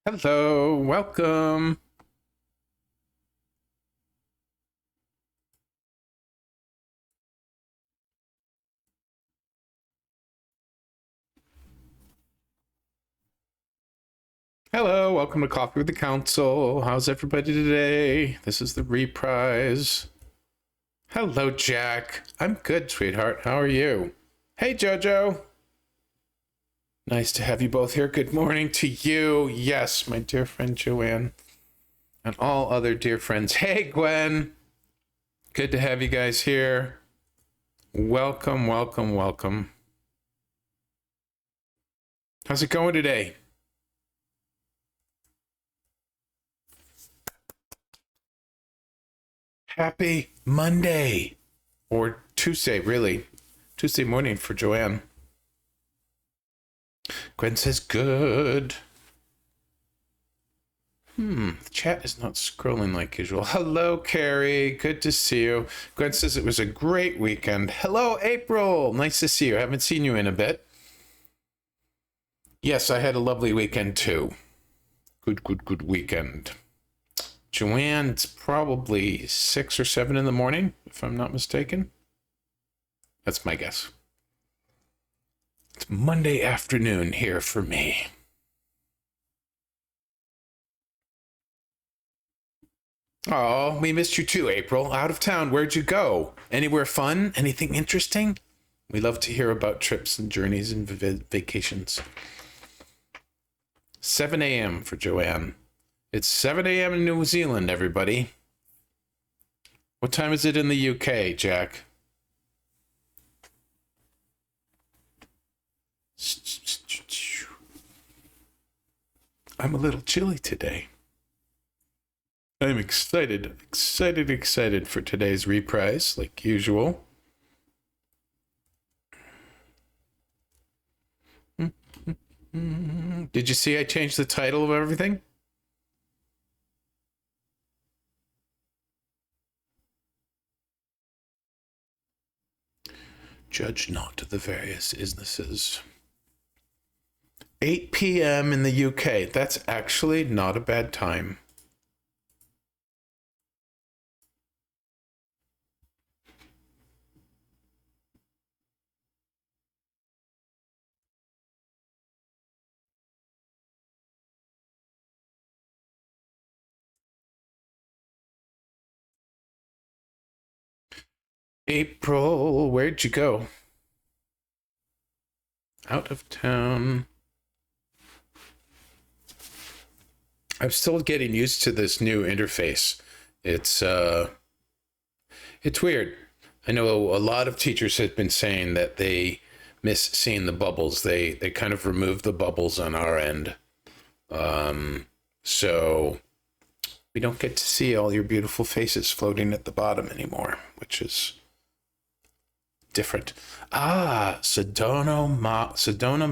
Hello, welcome. Hello, welcome to Coffee with the Council. How's everybody today? This is the Reprise. Hello, Jack. I'm good, sweetheart. How are you? Hey, Jojo. Nice to have you both here. Good morning to you. Yes, my dear friend Joanne. And all other dear friends. Hey, Gwen. Good to have you guys here. Welcome, welcome, welcome. How's it going today? Happy Monday. Or Tuesday, really. Tuesday morning for Joanne. Gwen says good. The chat is not scrolling like usual. Hello, Carrie. Good to see you. Gwen says it was a great weekend. Hello, April. Nice to see you. I haven't seen you in a bit. Yes, I had a lovely weekend too. Good weekend. Joanne, it's probably 6 or 7 in the morning, if I'm not mistaken. That's my guess. It's Monday afternoon here for me. Oh, we missed you too, April. Out of town. Where'd you go? Anywhere fun? Anything interesting? We love to hear about trips and journeys and vacations. 7 a.m. for Joanne. It's 7 a.m. in New Zealand, everybody. What time is it in the UK, Jack? I'm a little chilly today. I'm excited for today's reprise, like usual. Did you see I changed the title of everything? Judge not the various is-nesses. 8 p.m. in the UK. That's actually not a bad time. April, where'd you go? Out of town. I'm still getting used to this new interface. It's weird. I know a lot of teachers have been saying that they miss seeing the bubbles. They kind of remove the bubbles on our end. So we don't get to see all your beautiful faces floating at the bottom anymore, which is different. Sedona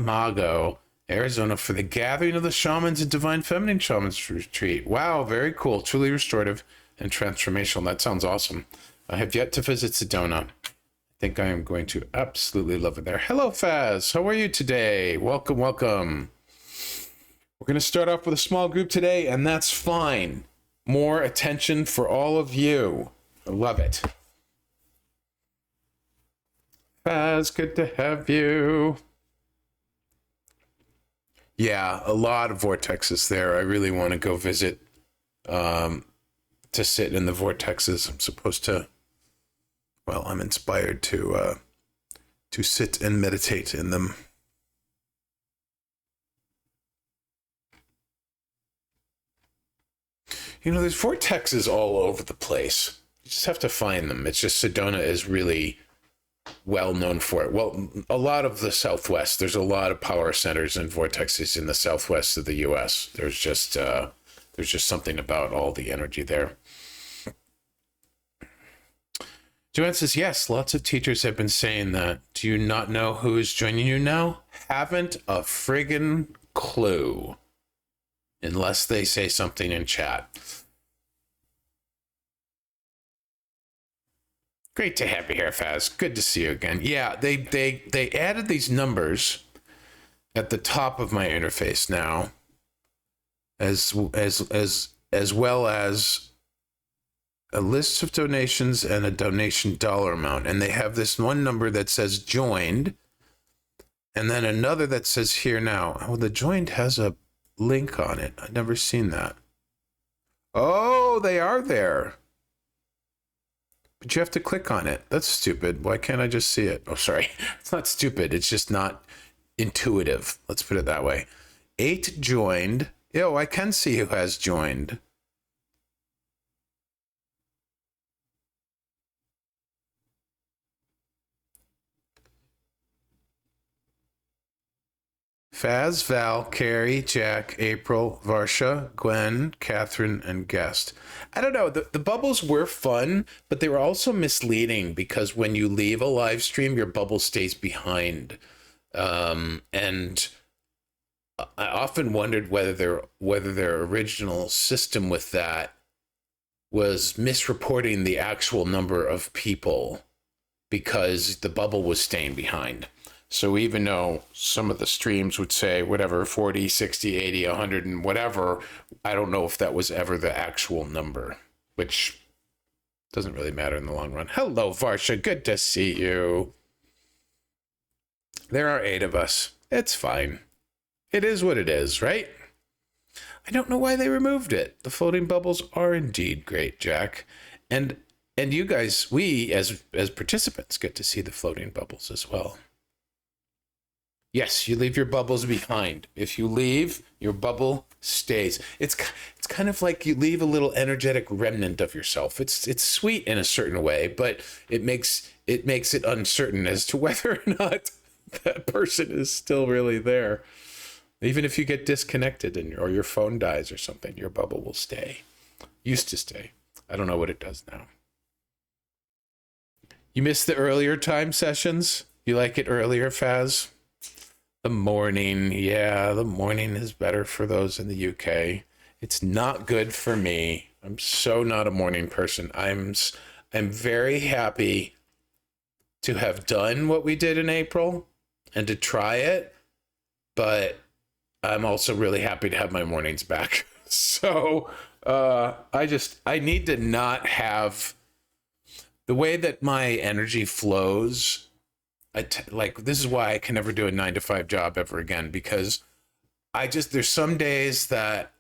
Mago, Arizona, for the gathering of the shamans and divine feminine shamans retreat. Wow, very cool. Truly restorative and transformational. That sounds awesome. I have yet to visit Sedona. I think I am going to absolutely love it there. Hello, Faz. How are you today? Welcome, welcome. We're going to start off with a small group today, and that's fine. More attention for all of you. I love it. Faz, good to have you. Yeah, a lot of vortexes there. I really want to go visit to sit in the vortexes. I'm supposed to, well, I'm inspired to sit and meditate in them. You know, there's vortexes all over the place. You just have to find them. It's just Sedona is really well known for it. Well, a lot of the Southwest, there's a lot of power centers and vortexes in the Southwest of the U.S. There's just something about all the energy there. Joanne says, yes, lots of teachers have been saying that. Do you not know who is joining you now? Haven't a friggin' clue. Unless they say something in chat. Great to have you here, Faz. Good to see you again. Yeah, they added these numbers at the top of my interface now. as well as a list of donations and a donation dollar amount. And they have this one number that says joined, and then another that says here now. Oh, the joined has a link on it. I've never seen that. Oh, they are there. But you have to click on it. That's stupid. Why can't I just see it? Oh, sorry. It's not stupid. It's just not intuitive. Let's put it that way. 8 joined. Yo, I can see who has joined. Faz, Val, Carrie, Jack, April, Varsha, Gwen, Catherine, and Guest. I don't know. The bubbles were fun, but they were also misleading because when you leave a live stream, your bubble stays behind. And I often wondered whether their original system with that was misreporting the actual number of people because the bubble was staying behind. So even though some of the streams would say whatever, 40, 60, 80, 100 and whatever, I don't know if that was ever the actual number, which doesn't really matter in the long run. Hello, Varsha. Good to see you. There are 8 of us. It's fine. It is what it is, right? I don't know why they removed it. The floating bubbles are indeed great, Jack. And you guys, we as participants get to see the floating bubbles as well. Yes, you leave your bubbles behind. If you leave, your bubble stays. It's kind of like you leave a little energetic remnant of yourself. It's sweet in a certain way, but it makes it uncertain as to whether or not that person is still really there. Even if you get disconnected or your phone dies or something, your bubble will stay. Used to stay. I don't know what it does now. You missed the earlier time sessions? You like it earlier, Faz? The morning, yeah, the morning is better for those in the UK. It's not good for me. I'm so not a morning person. I'm very happy to have done what we did in April and to try it, but I'm also really happy to have my mornings back. So I need to not have the way that my energy flows. Like, this is why I can never do a 9-to-5 job ever again, because there's some days that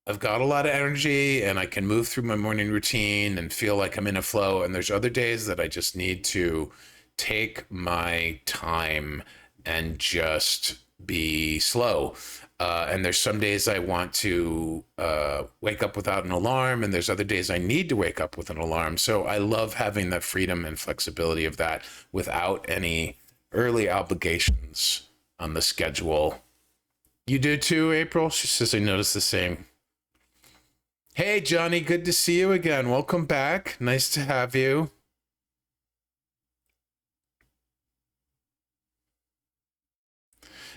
I've got a lot of energy and I can move through my morning routine and feel like I'm in a flow. And there's other days that I just need to take my time and just be slow. And there's some days I want to wake up without an alarm, and there's other days I need to wake up with an alarm. So I love having that freedom and flexibility of that without any early obligations on the schedule. You do too, April? She says, I noticed the same. Hey, Johnny, good to see you again. Welcome back. Nice to have you.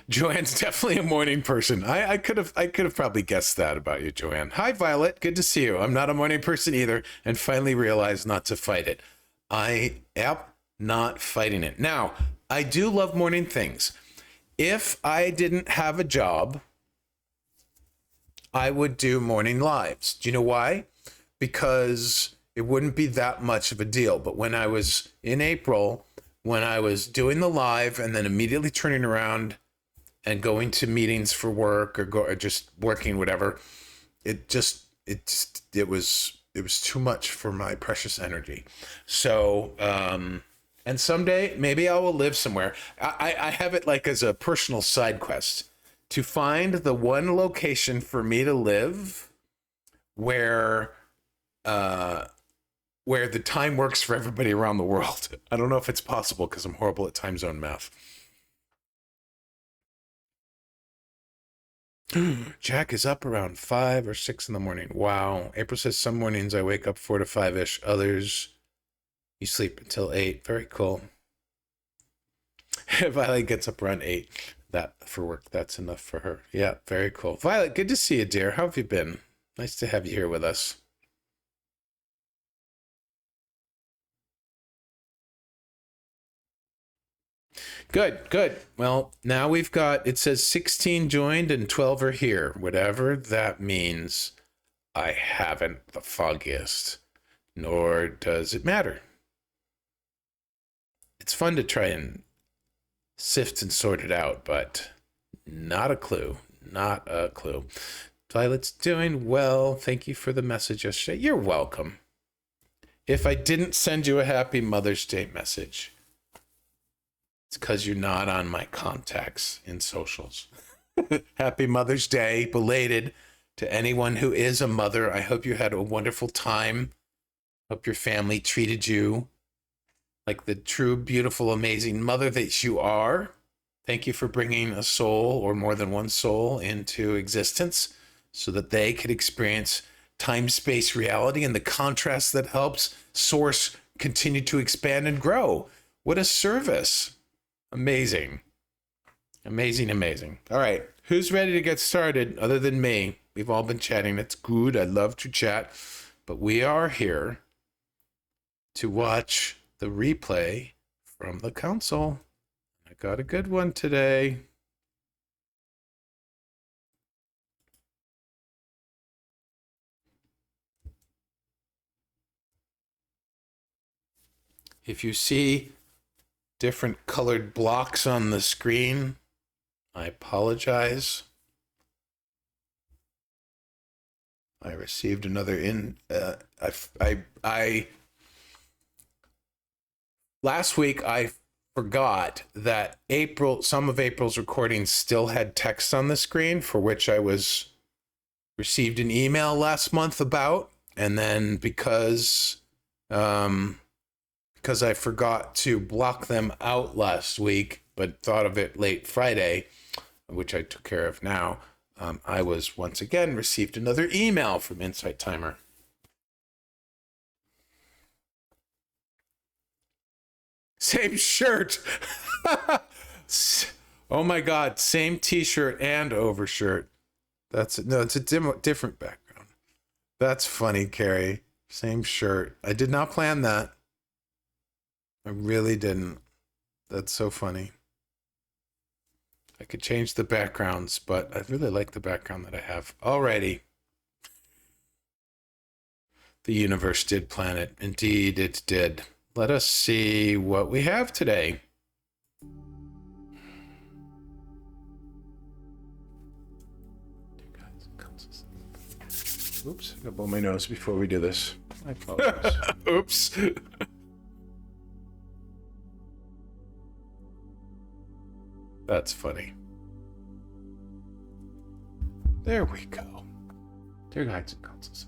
Joanne's definitely a morning person. I could have probably guessed that about you, Joanne. Hi, Violet. Good to see you. I'm not a morning person either, and finally realized not to fight it. I am not fighting it. Now, I do love morning things. If I didn't have a job, I would do morning lives. Do you know why? Because it wouldn't be that much of a deal. But when I was in April, when I was doing the live and then immediately turning around and going to meetings for work or just working, whatever, it was too much for my precious energy. So, and someday maybe I will live somewhere. I have it like as a personal side quest to find the one location for me to live where the time works for everybody around the world. I don't know if it's possible because I'm horrible at time zone math. Jack is up around 5 or 6 in the morning. Wow. April says some mornings I wake up 4 to 5-ish. Others, you sleep until 8. Very cool. Violet gets up around 8. That for work. That's enough for her. Yeah, very cool. Violet, good to see you, dear. How have you been? Nice to have you here with us. Good, good. Well, now we've got, it says 16 joined and 12 are here. Whatever that means, I haven't the foggiest, nor does it matter. It's fun to try and sift and sort it out, but not a clue. Not a clue. Violet's doing well. Thank you for the message yesterday. You're welcome. If I didn't send you a happy Mother's Day message, it's because you're not on my contacts in socials. Happy Mother's Day, belated, to anyone who is a mother. I hope you had a wonderful time. Hope your family treated you like the true, beautiful, amazing mother that you are. Thank you for bringing a soul, or more than one soul, into existence so that they could experience time-space reality and the contrast that helps Source continue to expand and grow. What a service. Amazing. Amazing, amazing. All right. Who's ready to get started other than me? We've all been chatting. That's good. I love to chat. But we are here to watch the replay from the council. I got a good one today. If you see different colored blocks on the screen, I apologize. I received another last week I forgot that some of April's recordings still had text on the screen, for which I received an email last month about, and then because I forgot to block them out last week, but thought of it late Friday, which I took care of now, I was once again received another email from Insight Timer. Same shirt. Oh my God, same t-shirt and overshirt. It's a different background. That's funny, Carrie. Same shirt. I did not plan that. I really didn't. That's so funny. I could change the backgrounds, but I really like the background that I have. Alrighty. The universe did plan it. Indeed, it did. Let us see what we have today. Oops, I got blow my nose before we do this. I apologize. Oops. That's funny. There we go. Dear guides and counsels.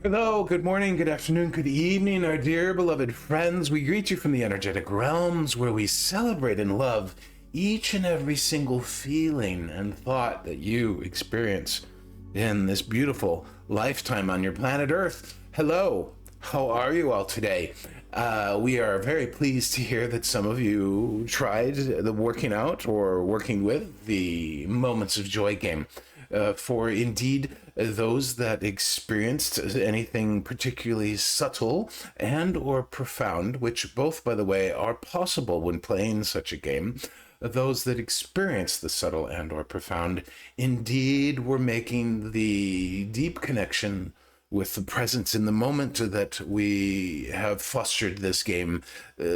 Hello, good morning, good afternoon, good evening, our dear beloved friends. We greet you from the energetic realms where we celebrate and love each and every single feeling and thought that you experience in this beautiful lifetime on your planet Earth. Hello, how are you all today? We are very pleased to hear that some of you tried the working out or working with the Moments of Joy game. For indeed, those that experienced anything particularly subtle and or profound, which both, by the way, are possible when playing such a game, those that experienced the subtle and or profound indeed were making the deep connection with the presence in the moment that we have fostered this game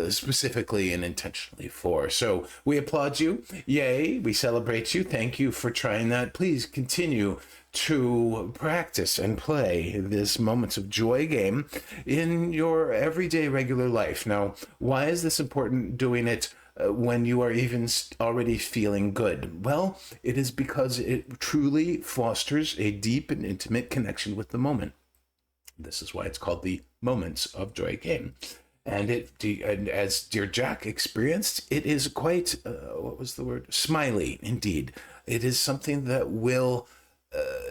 specifically and intentionally for. So we applaud you. Yay. We celebrate you. Thank you for trying that. Please continue to practice and play this Moments of Joy game in your everyday regular life. Now, why is this important, doing it when you are even already feeling good? Well, it is because it truly fosters a deep and intimate connection with the moment. This is why it's called the Moments of Joy game. And as dear Jack experienced, it is quite, smiley indeed. It is something that will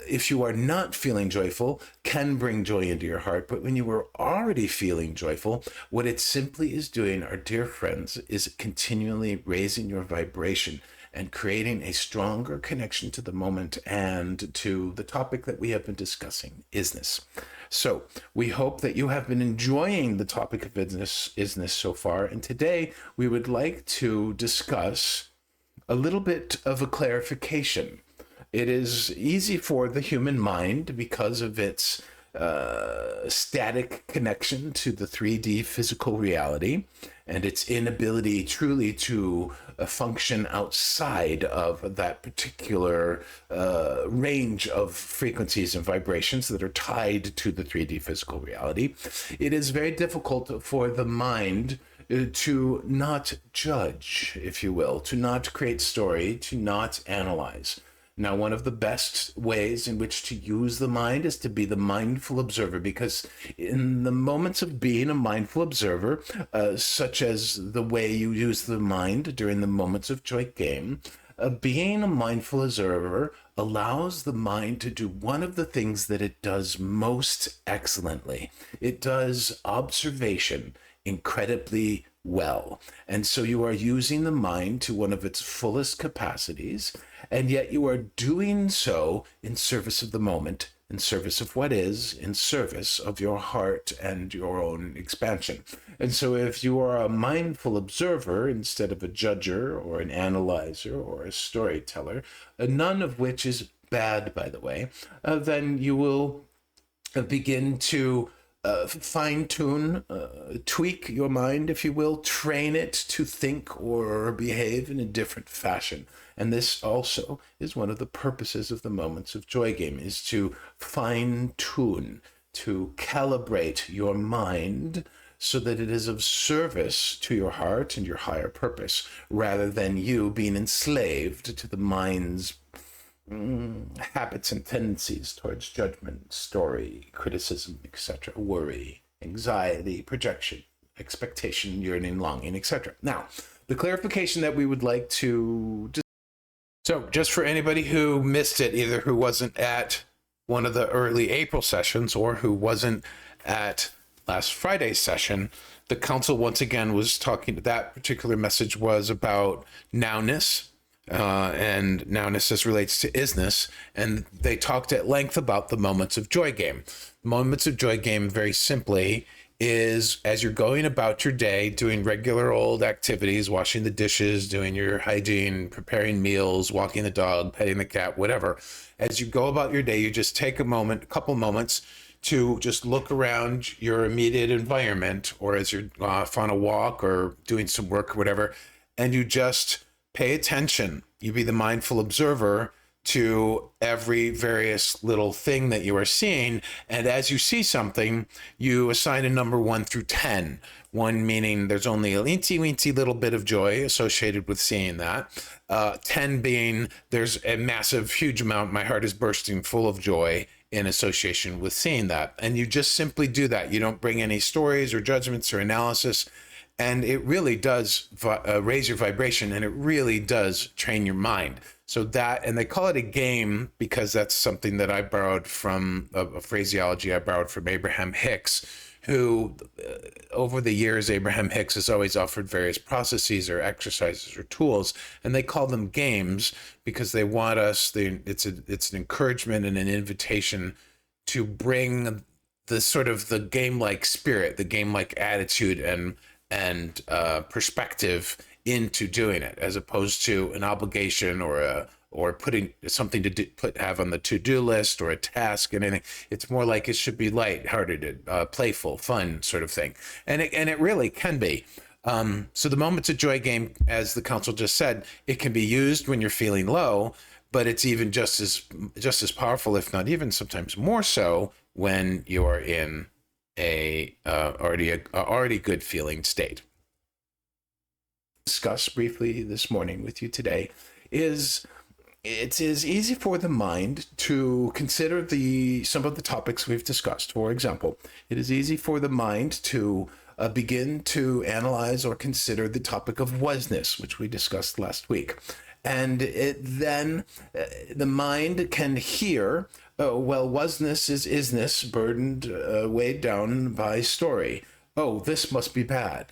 if you are not feeling joyful, can bring joy into your heart. But when you are already feeling joyful, what it simply is doing, our dear friends, is continually raising your vibration and creating a stronger connection to the moment and to the topic that we have been discussing, is-ness. So we hope that you have been enjoying the topic of is-ness so far. And today we would like to discuss a little bit of a clarification. It is easy for the human mind because of its static connection to the 3D physical reality and its inability truly to function outside of that particular range of frequencies and vibrations that are tied to the 3D physical reality. It is very difficult for the mind to not judge, if you will, to not create story, to not analyze. Now, one of the best ways in which to use the mind is to be the mindful observer, because in the moments of being a mindful observer, such as the way you use the mind during the moments of joy game, being a mindful observer allows the mind to do one of the things that it does most excellently. It does observation incredibly well. And so you are using the mind to one of its fullest capacities, and yet you are doing so in service of the moment, in service of what is, in service of your heart and your own expansion. And so if you are a mindful observer instead of a judger or an analyzer or a storyteller, none of which is bad, by the way, then you will begin to fine-tune, tweak your mind, if you will, train it to think or behave in a different fashion. And this also is one of the purposes of the Moments of Joy game, is to fine-tune, to calibrate your mind so that it is of service to your heart and your higher purpose, rather than you being enslaved to the mind's habits and tendencies towards judgment, story, criticism, etc., worry, anxiety, projection, expectation, yearning, longing, etc. Now, the clarification that we would like to... So, just for anybody who missed it, either who wasn't at one of the early April sessions or who wasn't at last Friday's session, the council once again was talking, that particular message was about now-ness, and now-ness as relates to is-ness, and they talked at length about the Moments of Joy game. Moments of Joy game, very simply, is as you're going about your day, doing regular old activities, washing the dishes, doing your hygiene, preparing meals, walking the dog, petting the cat, whatever. As you go about your day, you just take a couple moments to just look around your immediate environment, or as you're off on a walk or doing some work or whatever, and you just pay attention. You be the mindful observer to every various little thing that you are seeing. And as you see something, you assign a number 1 through 10. 1 meaning there's only a weensy little bit of joy associated with seeing that. 10 being there's a massive, huge amount. My heart is bursting full of joy in association with seeing that. And you just simply do that. You don't bring any stories or judgments or analysis. And it really does raise your vibration, and it really does train your mind. So that, and they call it a game because that's something that I borrowed from, a phraseology I borrowed from Abraham Hicks, who over the years, Abraham Hicks has always offered various processes or exercises or tools, and they call them games because they want us, it's an encouragement and an invitation to bring the sort of the game-like spirit, the game-like attitude and perspective into doing it, as opposed to an obligation or putting something to have on the to-do list or a task and anything. It's more like it should be light-hearted, playful, fun sort of thing, and it really can be. So the Moments of Joy game, as the council just said, it can be used when you're feeling low, but it's even just as powerful, if not even sometimes more so, when you're in a already good feeling state. Discuss briefly this morning with you today is it is easy for the mind to consider some of the topics we've discussed. For example, it is easy for the mind to begin to analyze or consider the topic of was-ness, which we discussed last week. And then the mind can hear, oh, well, was-ness is is-ness, burdened, weighed down by story. Oh, this must be bad.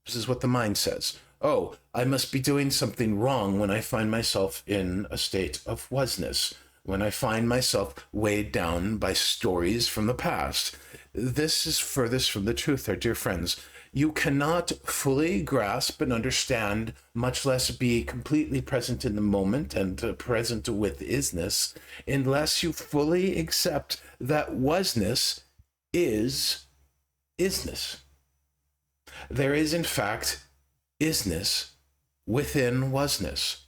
This is what the mind says. Oh, I must be doing something wrong when I find myself in a state of was-ness, when I find myself weighed down by stories from the past. This is furthest from the truth, our dear friends. You cannot fully grasp and understand, much less be completely present in the moment and present with is-ness, unless you fully accept that was-ness is is-ness. There is, in fact, is-ness within was-ness.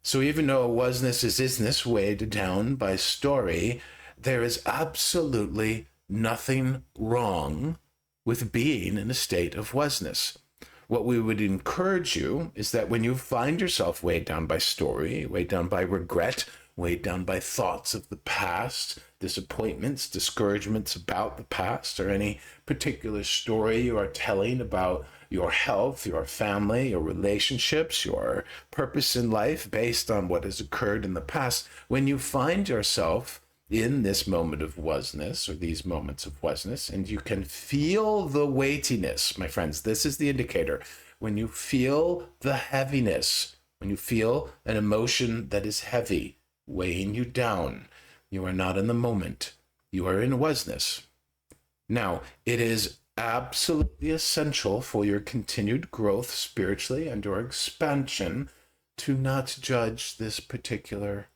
So even though was-ness is is-ness weighed down by story, there is absolutely nothing wrong with being in a state of was-ness. What we would encourage you is that when you find yourself weighed down by story, weighed down by regret, weighed down by thoughts of the past, disappointments, discouragements about the past, or any particular story you are telling about your health, your family, your relationships, your purpose in life based on what has occurred in the past, when you find yourself in this moment of was-ness, or these moments of was-ness, and you can feel the weightiness, my friends, this is the indicator. When you feel the heaviness, when you feel an emotion that is heavy, weighing you down, you are not in the moment. You are in was-ness. Now, it is absolutely essential for your continued growth spiritually and your expansion to not judge this particular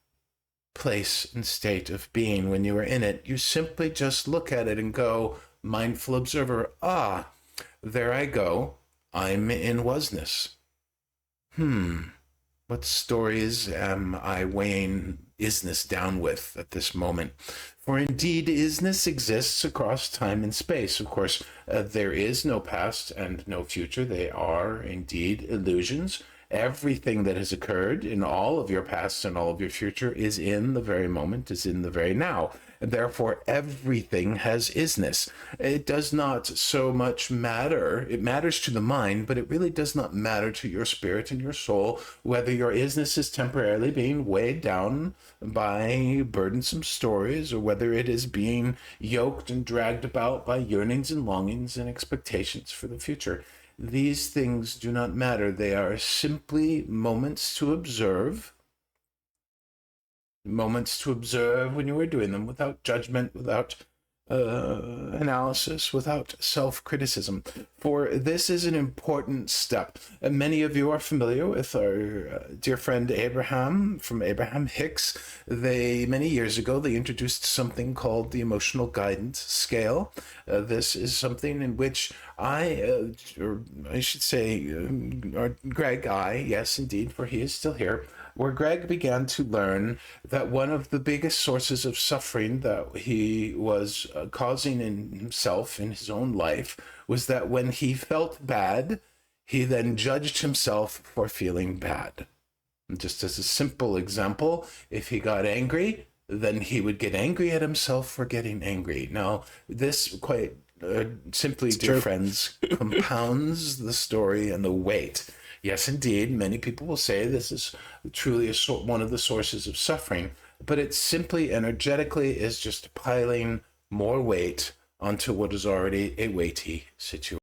place and state of being when you are in it. You simply just look at it and go, mindful observer, ah, there I go. I'm in was-ness. What stories am I weighing is-ness down with at this moment? For indeed, is-ness exists across time and space. Of course, there is no past and no future. They are indeed illusions. Everything that has occurred in all of your past and all of your future is in the very moment, is in the very now. And therefore, everything has is-ness. It does not so much matter. It matters to the mind, but it really does not matter to your spirit and your soul whether your is-ness is temporarily being weighed down by burdensome stories, or whether it is being yoked and dragged about by yearnings and longings and expectations for the future. These things do not matter. They are simply moments to observe when you are doing them, without judgment, without analysis, without self-criticism. For this is an important step. And many of you are familiar with our dear friend Abraham from Abraham Hicks. Many years ago, they introduced something called the emotional guidance scale. This is something in which Greg, yes, indeed, for he is still here, where Greg began to learn that one of the biggest sources of suffering that he was causing in himself, in his own life, was that when he felt bad, he then judged himself for feeling bad. And just as a simple example, if he got angry, then he would get angry at himself for getting angry. Now, this quite simply, dear friends, compounds the story and the weight. Yes, indeed, many people will say this is truly one of the sources of suffering, but it simply energetically is just piling more weight onto what is already a weighty situation.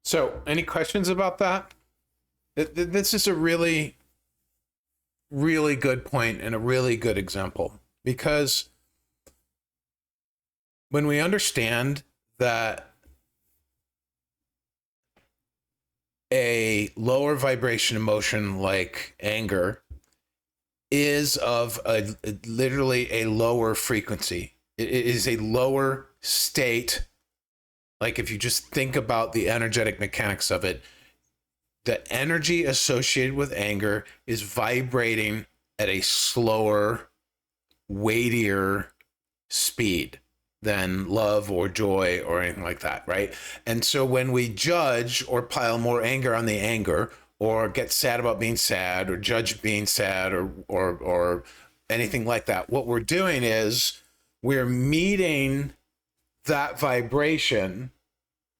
So, any questions about that? This is a really, really good point and a really good example, because when we understand that a lower vibration emotion like anger is of literally a lower frequency. It is a lower state. Like if you just think about the energetic mechanics of it, the energy associated with anger is vibrating at a slower, weightier speed than love or joy or anything like that, right? And so when we judge or pile more anger on the anger, or get sad about being sad, or judge being sad, or anything like that, what we're doing is we're meeting that vibration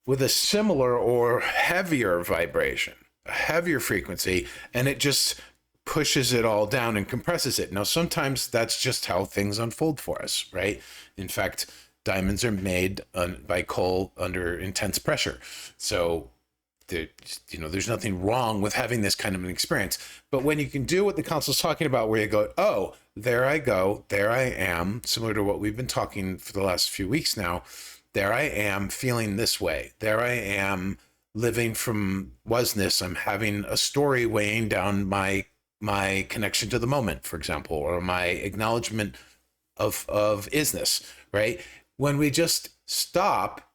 with a similar or heavier vibration. a heavier frequency, and it just pushes it all down and compresses it. Now, sometimes that's just how things unfold for us, right? In fact, diamonds are made by coal under intense pressure. So there's nothing wrong with having this kind of an experience. But when you can do what the council's talking about, where you go, oh, there I go, there I am, similar to what we've been talking for the last few weeks now, there I am feeling this way. There I am living from was-ness. I'm having a story weighing down my connection to the moment, for example, or my acknowledgement of is-ness, right? When we just stop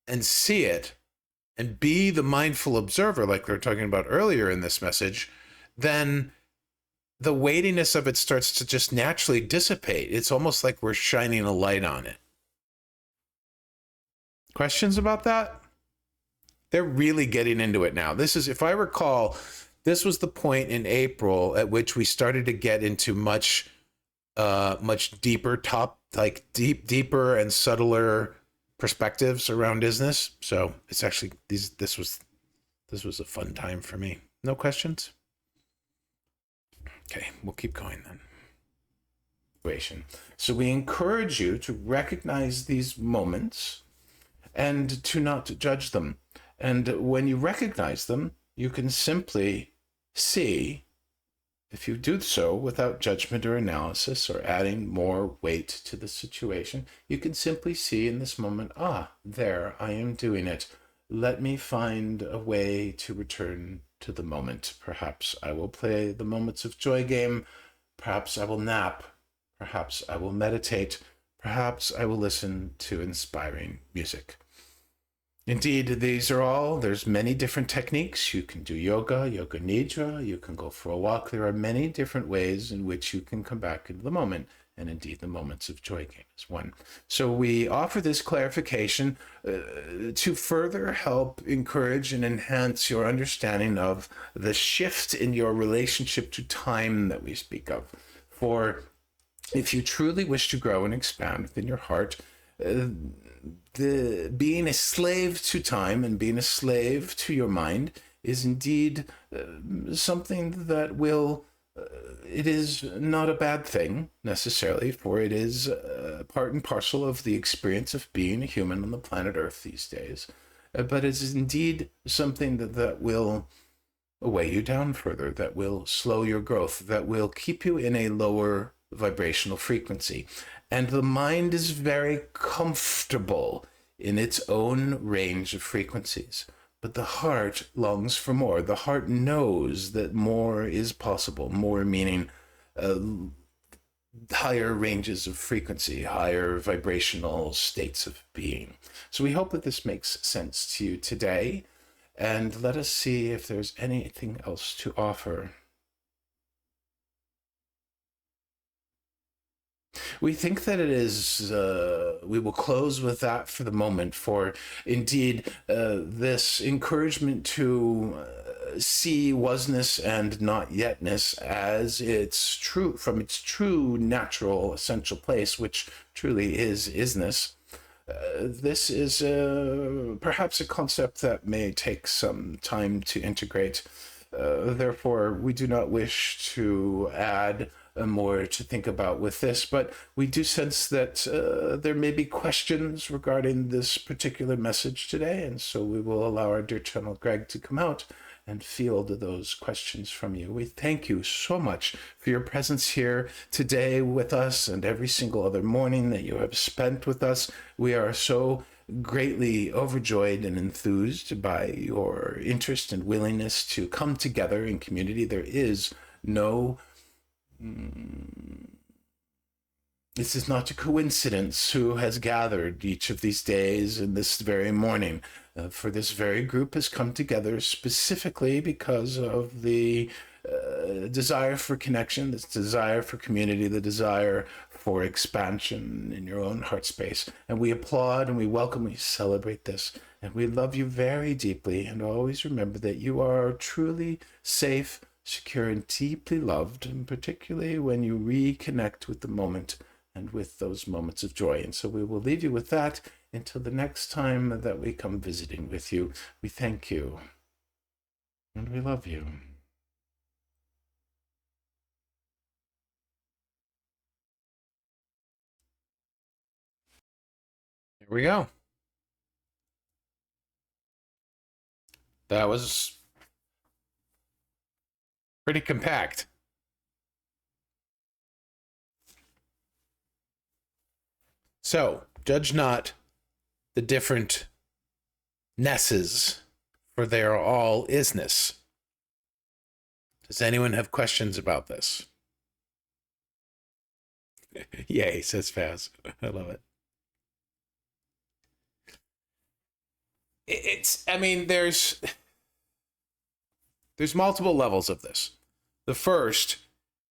and see it and be the mindful observer, like we were talking about earlier in this message, then the weightiness of it starts to just naturally dissipate. It's almost like we're shining a light on it. Questions about that? They're really getting into it now. This is, if I recall, this was the point in April at which we started to get into much deeper deeper and subtler perspectives around is-ness. So it's actually this was a fun time for me. No questions? Okay, we'll keep going then. So we encourage you to recognize these moments and to not judge them. And when you recognize them, you can simply see, if you do so without judgment or analysis or adding more weight to the situation, you can simply see in this moment, there, I am doing it. Let me find a way to return to the moment. Perhaps I will play the Moments of Joy game. Perhaps I will nap. Perhaps I will meditate. Perhaps I will listen to inspiring music. Indeed, there's many different techniques. You can do yoga nidra, you can go for a walk. There are many different ways in which you can come back into the moment. And indeed, the Moments of Joy game is one. So we offer this clarification to further help encourage and enhance your understanding of the shift in your relationship to time that we speak of. For if you truly wish to grow and expand within your heart, being a slave to time and being a slave to your mind is indeed something that will, it is not a bad thing necessarily, for it is part and parcel of the experience of being a human on the planet Earth these days. But it is indeed something that will weigh you down further, that will slow your growth, that will keep you in a lower vibrational frequency. And the mind is very comfortable in its own range of frequencies. But the heart longs for more. The heart knows that more is possible. More meaning higher ranges of frequency, higher vibrational states of being. So we hope that this makes sense to you today. And let us see if there's anything else to offer. We think that it is, we will close with that for the moment, for indeed this encouragement to see was-ness and not-yet-ness as its true, from its true natural essential place, which truly is-ness. This is perhaps a concept that may take some time to integrate. Therefore, we do not wish to add more to think about with this, but we do sense that there may be questions regarding this particular message today, and so we will allow our dear channel Greg to come out and field those questions from you. We thank you so much for your presence here today with us and every single other morning that you have spent with us. We are so greatly overjoyed and enthused by your interest and willingness to come together in community. There is no this is not a coincidence who has gathered each of these days in this very morning. For this very group has come together specifically because of the desire for connection, this desire for community, the desire for expansion in your own heart space. And we applaud and we welcome, we celebrate this. And we love you very deeply. And always remember that you are truly safe, secure, and deeply loved, and particularly when you reconnect with the moment and with those moments of joy. And so we will leave you with that until the next time that we come visiting with you. We thank you. And we love you. Here we go. That was pretty compact. So, judge not the different nesses, for they are all is-ness. Does anyone have questions about this? Yay, says Faz. I love it. I mean, there's multiple levels of this. The first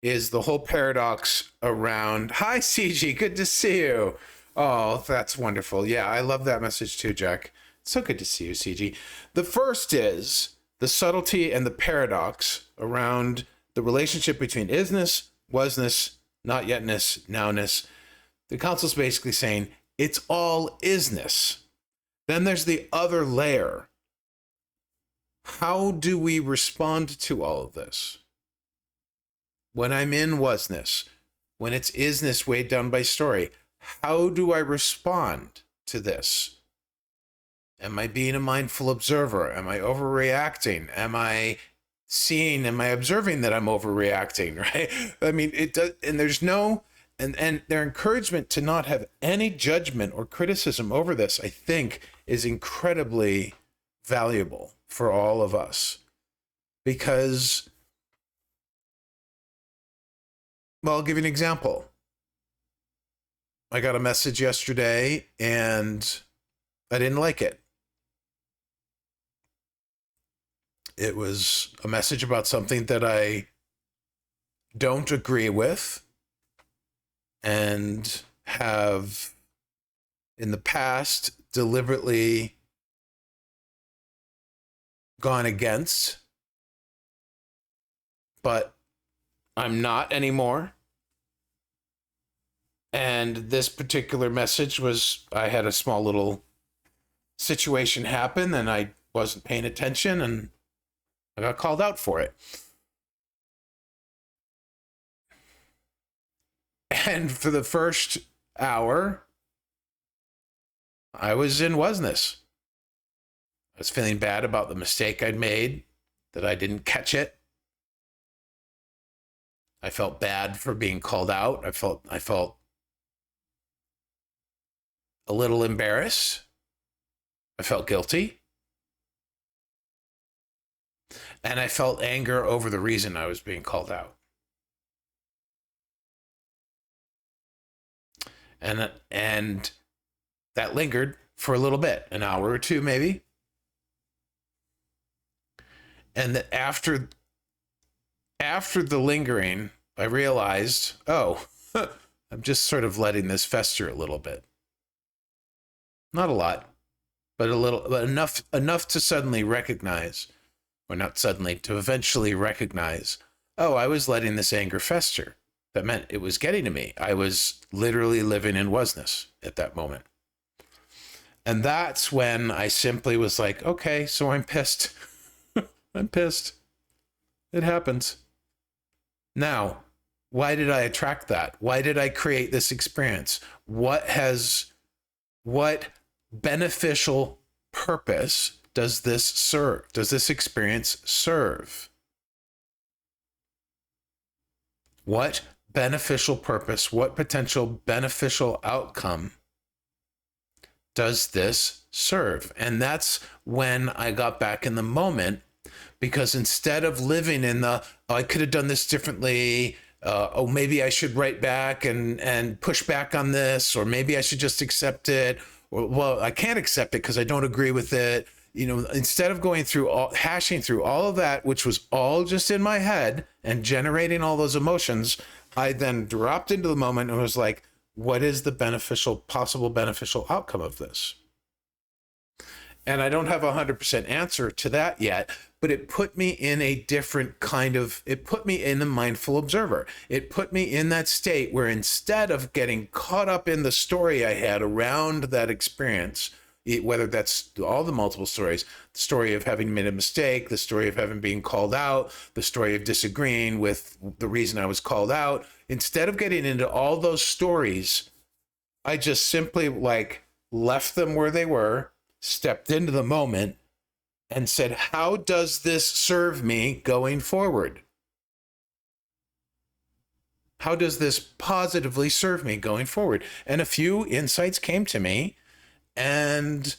is the whole paradox around, hi, CG, good to see you. Oh, that's wonderful. Yeah, I love that message too, Jack. It's so good to see you, CG. The first is the subtlety and the paradox around the relationship between is-ness, was-ness, not-yet-ness, now-ness. The council's basically saying it's all is-ness. Then there's the other layer. How do we respond to all of this? When I'm in was-ness, when it's is-ness weighed down by story, how do I respond to this? Am I being a mindful observer? Am I overreacting? Am I observing that I'm overreacting, right? I mean, it does, and there's no, and their encouragement to not have any judgment or criticism over this, I think, is incredibly valuable for all of us. Because, well, I'll give you an example. I got a message yesterday and I didn't like it. It was a message about something that I don't agree with and have in the past deliberately gone against, but I'm not anymore. And this particular message was, I had a small little situation happen and I wasn't paying attention and I got called out for it. And for the first hour, I was in was-ness. I was feeling bad about the mistake I'd made, that I didn't catch it. I felt bad for being called out. I felt a little embarrassed. I felt guilty. And I felt anger over the reason I was being called out. And that lingered for a little bit, an hour or two maybe. And that after the lingering, I realized, oh, I'm just sort of letting this fester a little bit. Not a lot, but enough to suddenly recognize, or not suddenly, to eventually recognize, oh, I was letting this anger fester. That meant it was getting to me. I was literally living in was-ness at that moment. And that's when I simply was like, okay, so I'm pissed. I'm pissed. It happens. Now, why did I attract that? Why did I create this experience? What beneficial purpose does this serve? Does this experience serve? What beneficial purpose, what potential beneficial outcome does this serve? And that's when I got back in the moment, because instead of living in the, oh, I could have done this differently, oh, maybe I should write back and push back on this, or maybe I should just accept it, or, well, I can't accept it because I don't agree with it. You know, instead of hashing through all of that, which was all just in my head and generating all those emotions, I then dropped into the moment and was like, what is the possible beneficial outcome of this? And I don't have a 100% answer to that yet, but it put me in a different it put me in the mindful observer. It put me in that state where instead of getting caught up in the story I had around that experience, whether that's all the multiple stories, the story of having made a mistake, the story of having been called out, the story of disagreeing with the reason I was called out. Instead of getting into all those stories, I just simply left them where they were, stepped into the moment, and said, how does this serve me going forward? How does this positively serve me going forward? And a few insights came to me. And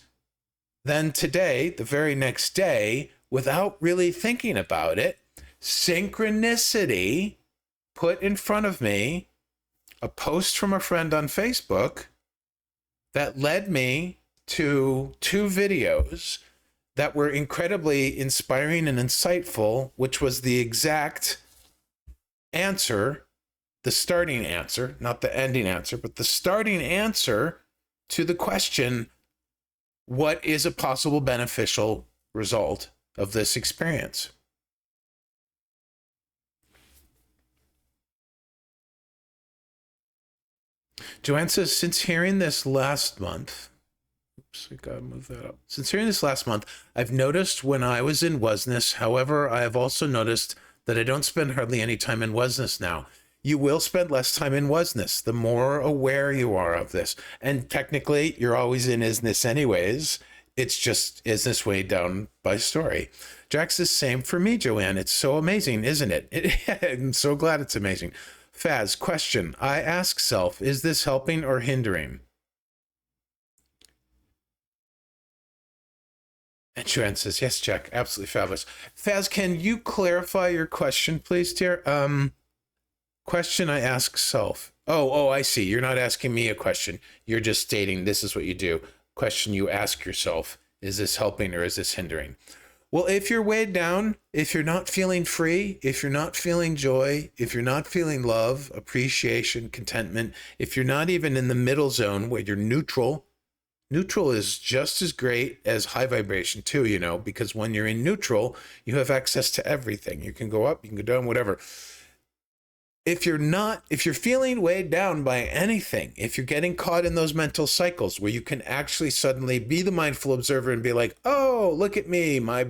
then today, the very next day, without really thinking about it, synchronicity put in front of me a post from a friend on Facebook that led me to 2 videos that were incredibly inspiring and insightful, which was the exact answer, the starting answer, not the ending answer, but the starting answer to the question, what is a possible beneficial result of this experience? Joanne says, since hearing this last month, we gotta move that up. Since hearing this last month, I've noticed when I was in Was-ness. However, I have also noticed that I don't spend hardly any time in Was-ness now. You will spend less time in Was-ness the more aware you are of this. And technically, you're always in Is-ness anyways. It's just Is-ness weighed down by story. Jax is same for me, Joanne. It's so amazing, isn't it? I'm so glad it's amazing. Faz, question. I ask self, is this helping or hindering? And Joanne says, yes, Jack, absolutely fabulous. Faz, can you clarify your question, please, dear? Question I ask self. Oh, I see. You're not asking me a question. You're just stating this is what you do. Question you ask yourself, is this helping or is this hindering? Well, if you're weighed down, if you're not feeling free, if you're not feeling joy, if you're not feeling love, appreciation, contentment, if you're not even in the middle zone where you're neutral, neutral is just as great as high vibration too, because when you're in neutral, you have access to everything. You can go up, you can go down, whatever. If you're feeling weighed down by anything, if you're getting caught in those mental cycles where you can actually suddenly be the mindful observer and be like, oh, look at me, my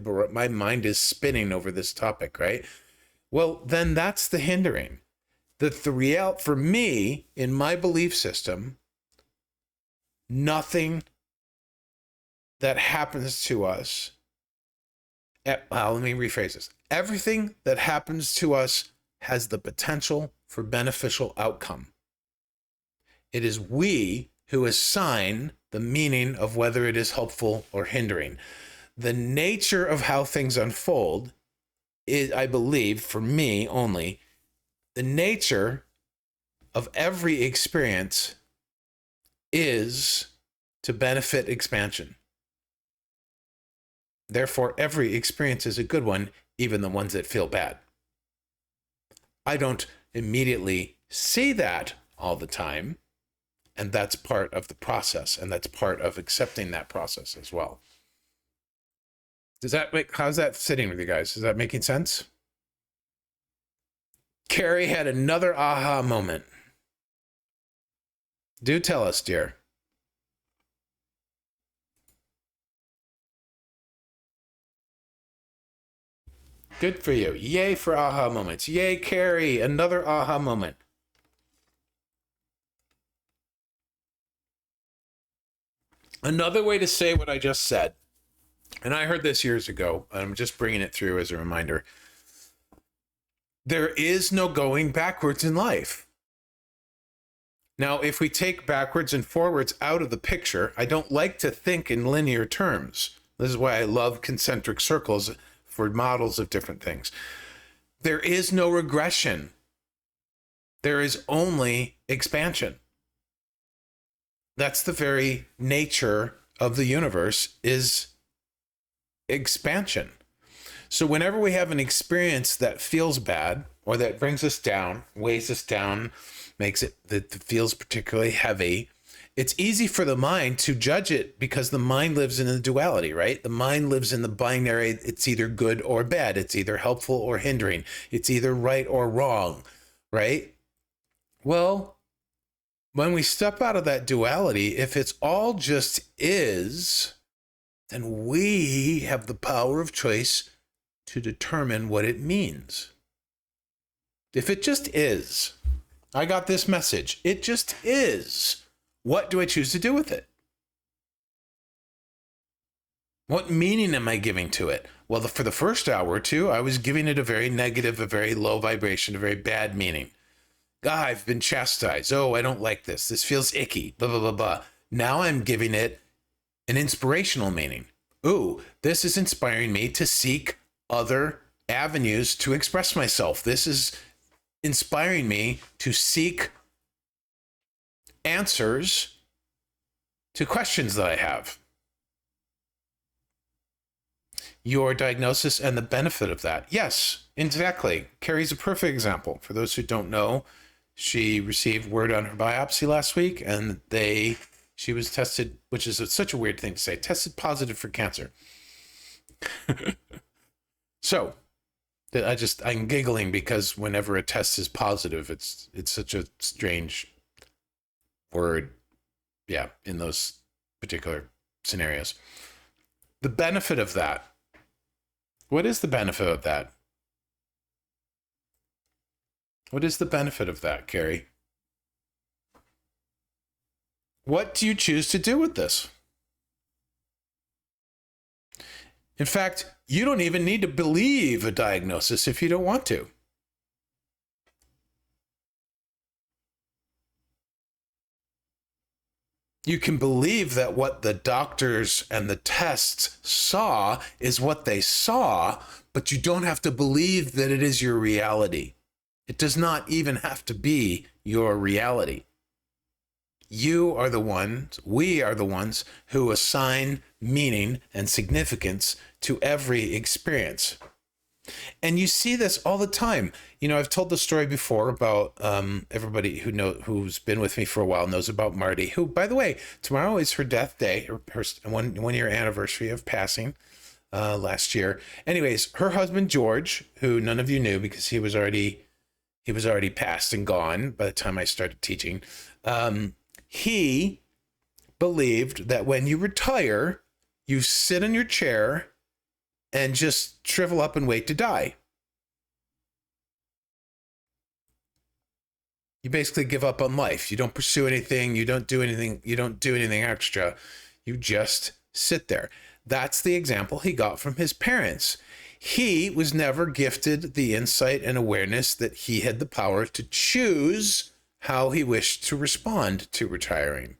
mind is spinning over this topic, right? Well, then that's the hindering. For me, in my belief system, nothing that happens to us, well, let me rephrase this. Everything that happens to us has the potential for beneficial outcome. It is we who assign the meaning of whether it is helpful or hindering. The nature of how things unfold is, I believe, for me only, the nature of every experience is to benefit expansion. Therefore, every experience is a good one, even the ones that feel bad. I don't immediately see that all the time, and that's part of the process, and that's part of accepting that process as well. How's that sitting with you guys? Is that making sense? Carrie had another aha moment. Do tell us, dear. Good for you. Yay for aha moments. Yay, Carrie. Another aha moment. Another way to say what I just said, and I heard this years ago, and I'm just bringing it through as a reminder. There is no going backwards in life. Now, if we take backwards and forwards out of the picture, I don't like to think in linear terms. This is why I love concentric circles for models of different things. There is no regression. There is only expansion. That's the very nature of the universe, is expansion. So whenever we have an experience that feels bad or that brings us down, weighs us down, makes it that feels particularly heavy, it's easy for the mind to judge it because the mind lives in the duality, right? The mind lives in the binary. It's either good or bad. It's either helpful or hindering. It's either right or wrong, right? Well, When we step out of that duality, if it's all just is, then we have the power of choice to determine what it means. If it just is, I got this message, it just is, what do I choose to do with it? What meaning am I giving to it? Well, for the first hour or two, I was giving it a very negative, a very low vibration, a very bad meaning. I've been chastised. Oh, I don't like this. This feels icky, blah, blah, blah, blah. Now I'm giving it an inspirational meaning. Ooh, this is inspiring me to seek other avenues to express myself. This is inspiring me to seek answers to questions that I have. Your diagnosis and the benefit of that. Yes, exactly. Carrie's a perfect example. For those who don't know, she received word on her biopsy last week, and she was tested, which is such a weird thing to say, tested positive for cancer. So I'm giggling because whenever a test is positive, it's such a strange word. Yeah, in those particular scenarios. The benefit of that. What is the benefit of that? What is the benefit of that, Carrie? What do you choose to do with this? In fact, you don't even need to believe a diagnosis if you don't want to. You can believe that what the doctors and the tests saw is what they saw, but you don't have to believe that it is your reality. It does not even have to be your reality. You are the ones, we are the ones who assign meaning and significance to every experience. And you see this all the time. You know, I've told the story before about everybody who's been with me for a while knows about Marty, who, by the way, tomorrow is her death day, her 1 year anniversary of passing last year. Anyways, her husband, George, who none of you knew because he was already passed and gone by the time I started teaching. He believed that when you retire, you sit in your chair and just shrivel up and wait to die. You basically give up on life. You don't pursue anything. You don't do anything. You don't do anything extra. You just sit there. That's the example he got from his parents. He was never gifted the insight and awareness that he had the power to choose how he wished to respond to retiring.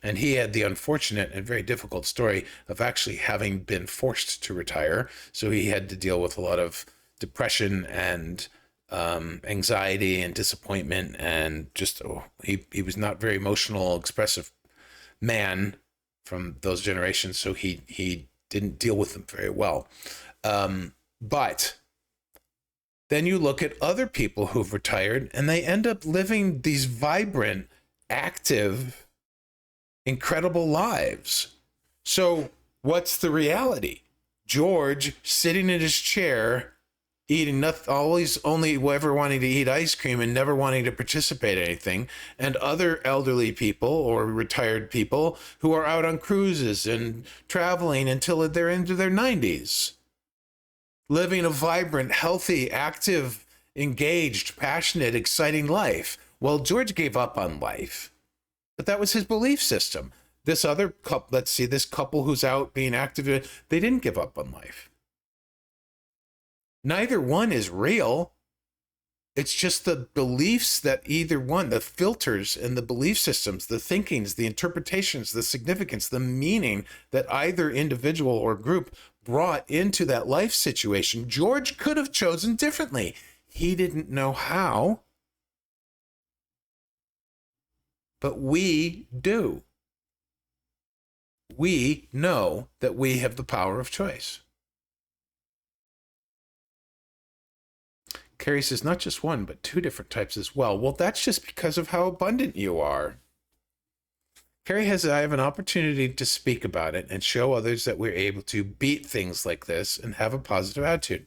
And he had the unfortunate and very difficult story of actually having been forced to retire. So he had to deal with a lot of depression and anxiety and disappointment, and just he was not very emotional, expressive man from those generations. So he didn't deal with them very well. But then you look at other people who've retired and they end up living these vibrant, active, incredible lives. So what's the reality? George sitting in his chair, eating nothing, always only ever wanting to eat ice cream and never wanting to participate in anything, and other elderly people or retired people who are out on cruises and traveling until they're into their 90s, living a vibrant, healthy, active, engaged, passionate, exciting life. Well, George gave up on life. But that was his belief system. This other couple, let's see, this couple who's out being active, they didn't give up on life. Neither one is real. It's just the beliefs that either one, the filters and the belief systems, the thinkings, the interpretations, the significance, the meaning that either individual or group brought into that life situation. George could have chosen differently. He didn't know how. But we do. We know that we have the power of choice. Carrie says, not just one, but 2 different types as well. Well, that's just because of how abundant you are. Carrie has, I have an opportunity to speak about it and show others that we're able to beat things like this and have a positive attitude.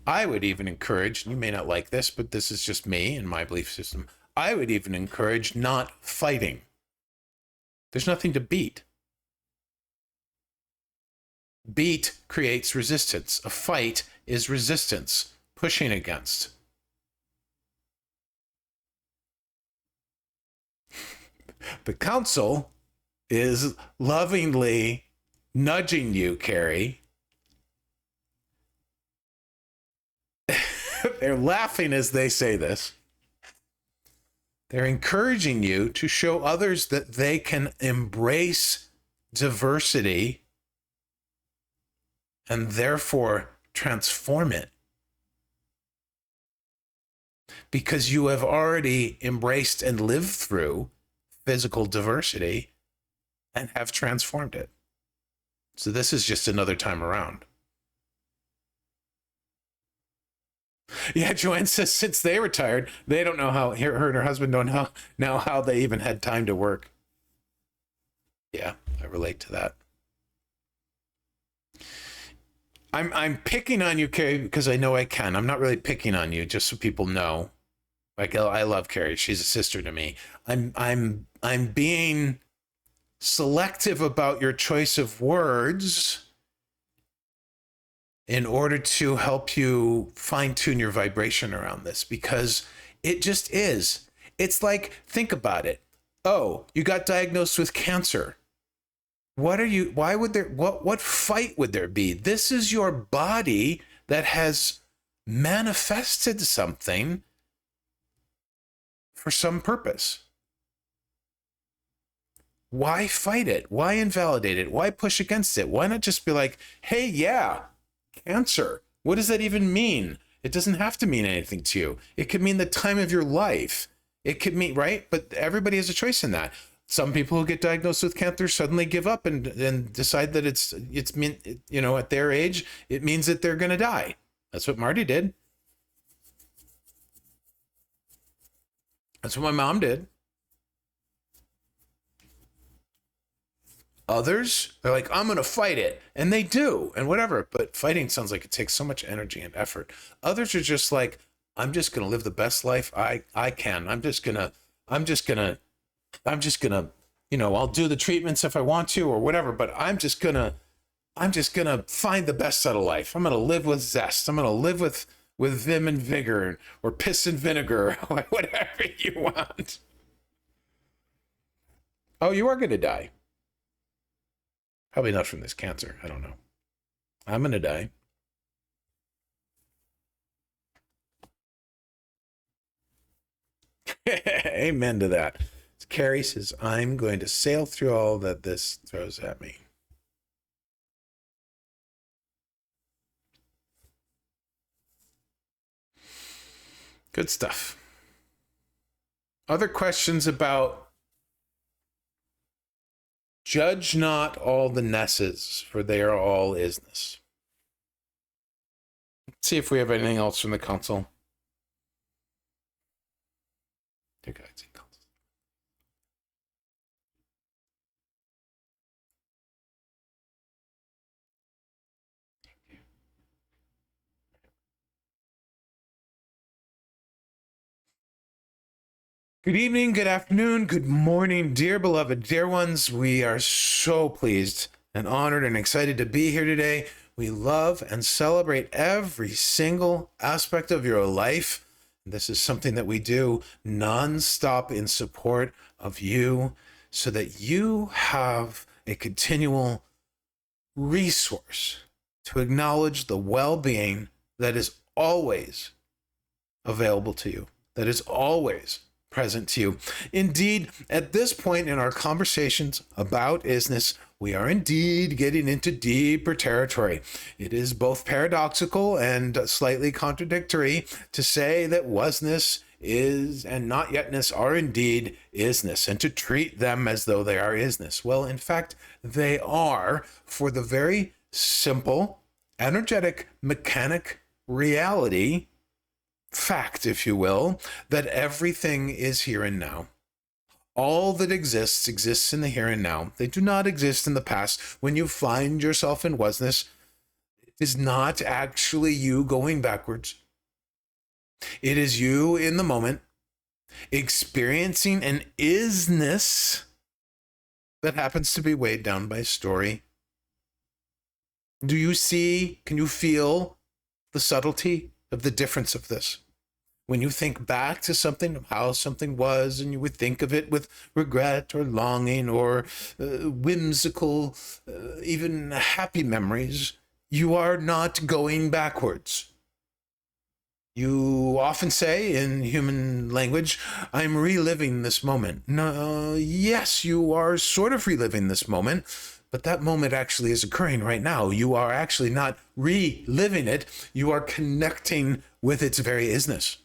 I would even encourage, you may not like this, but this is just me and my belief system. I would even encourage not fighting. There's nothing to beat. Beat creates resistance. A fight is resistance, pushing against. The council is lovingly nudging you, Carrie. They're laughing as they say this. They're encouraging you to show others that they can embrace diversity and therefore transform it. Because you have already embraced and lived through physical diversity and have transformed it. So this is just another time around. Yeah, Joanne says since they retired, they don't know how, her and her husband don't know how they even had time to work. Yeah, I relate to that. I'm picking on you, Carrie, because I know I can. I'm not really picking on you, just so people know. Like, I love Carrie. She's a sister to me. I'm being selective about your choice of words in order to help you fine-tune your vibration around this, because it just is. It's like, think about it. Oh, you got diagnosed with cancer. What fight would there be? This is your body that has manifested something for some purpose. Why fight it? Why invalidate it? Why push against it? Why not just be like, hey, yeah, cancer. What does that even mean? It doesn't have to mean anything to you. It could mean the time of your life. It could mean, right? But everybody has a choice in that. Some people who get diagnosed with cancer suddenly give up and decide that it's at their age, it means that they're going to die. That's what Marty did. That's what my mom did. Others, they're like, I'm going to fight it. And they do, and whatever. But fighting sounds like it takes so much energy and effort. Others are just like, I'm just going to live the best life I can. I'm just going to, I'll do the treatments if I want to or whatever, but I'm just going to find the best out of life. I'm going to live with zest. I'm going to live with vim and vigor or piss and vinegar, whatever you want. Oh, you are going to die. Probably not from this cancer. I don't know. I'm going to die. Amen to that. Carrie says, I'm going to sail through all that this throws at me. Good stuff. Other questions about judge not all the nesses, for they are all is-ness. Let's see if we have anything else from the council. Dear guides and councils. Good evening, good afternoon, good morning, dear beloved, dear ones. We are so pleased and honored and excited to be here today. We love and celebrate every single aspect of your life. This is something that we do nonstop in support of you so that you have a continual resource to acknowledge the well-being that is always available to you, that is always present to you. Indeed, at this point in our conversations about is-ness, we are indeed getting into deeper territory. It is both paradoxical and slightly contradictory to say that was-ness is and not-yet-ness are indeed is-ness, and to treat them as though they are is-ness. Well, in fact, they are, for the very simple, energetic, mechanic reality, fact, if you will, that everything is here and now. All that exists in the here and now. They do not exist in the past. When you find yourself in was-ness, is not actually you going backwards. It is you in the moment experiencing an is-ness that happens to be weighed down by story. Do you see, can you feel the subtlety of the difference of this? When you think back to something, of how something was, and you would think of it with regret or longing or whimsical, even happy memories, you are not going backwards. You often say in human language, I'm reliving this moment. No, yes, you are sort of reliving this moment, but that moment actually is occurring right now. You are actually not reliving it. You are connecting with its very isness.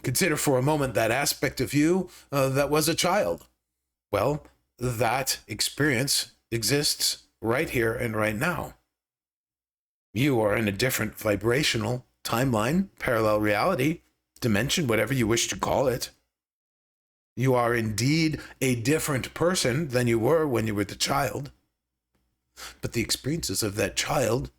Consider for a moment that aspect of you that was a child. Well, that experience exists right here and right now. You are in a different vibrational timeline, parallel reality, dimension, whatever you wish to call it. You are indeed a different person than you were when you were the child. But the experiences of that child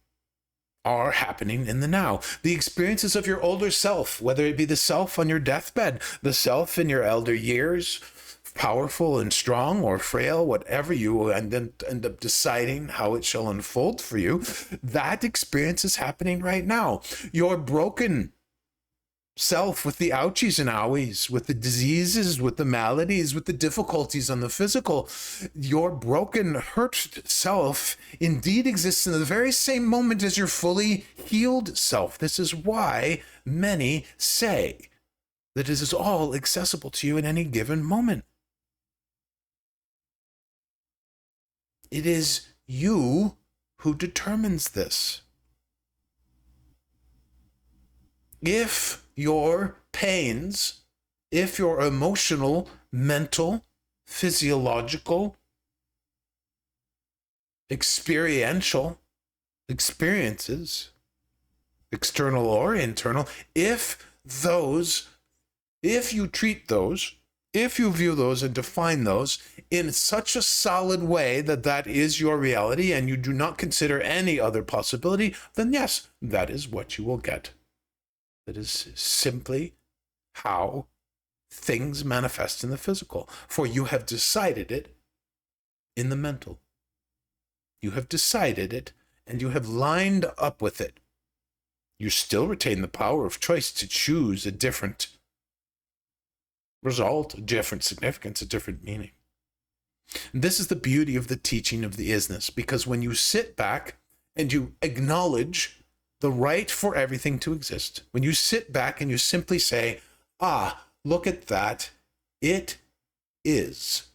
are happening in the now. The experiences of your older self, whether it be the self on your deathbed, the self in your elder years, powerful and strong or frail, whatever you end up deciding how it shall unfold for you, that experience is happening right now. Your broken self with the ouchies and owies, with the diseases, with the maladies, with the difficulties on the physical, your broken, hurt self indeed exists in the very same moment as your fully healed self. This is why many say that it is all accessible to you in any given moment. It is you who determines this. If your pains, if your emotional, mental, physiological, experiential experiences, external or internal, if you treat those, if you view those and define those in such a solid way that that is your reality and you do not consider any other possibility, then yes, that is what you will get. That is simply how things manifest in the physical. For you have decided it in the mental. You have decided it and you have lined up with it. You still retain the power of choice to choose a different result, a different significance, a different meaning. And this is the beauty of the teaching of the Is-ness, because when you sit back and you acknowledge the right for everything to exist, when you sit back and you simply say, look at that, it is.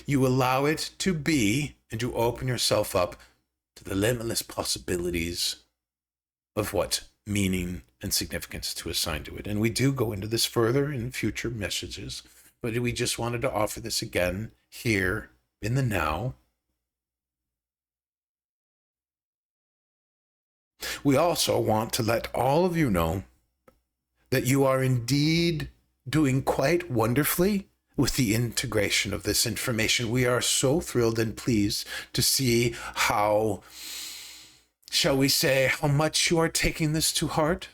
You allow it to be, and you open yourself up to the limitless possibilities of what meaning and significance to assign to it. And we do go into this further in future messages, but we just wanted to offer this again here in the now. We also want to let all of you know that you are indeed doing quite wonderfully with the integration of this information. We are so thrilled and pleased to see how, shall we say, how much you are taking this to heart.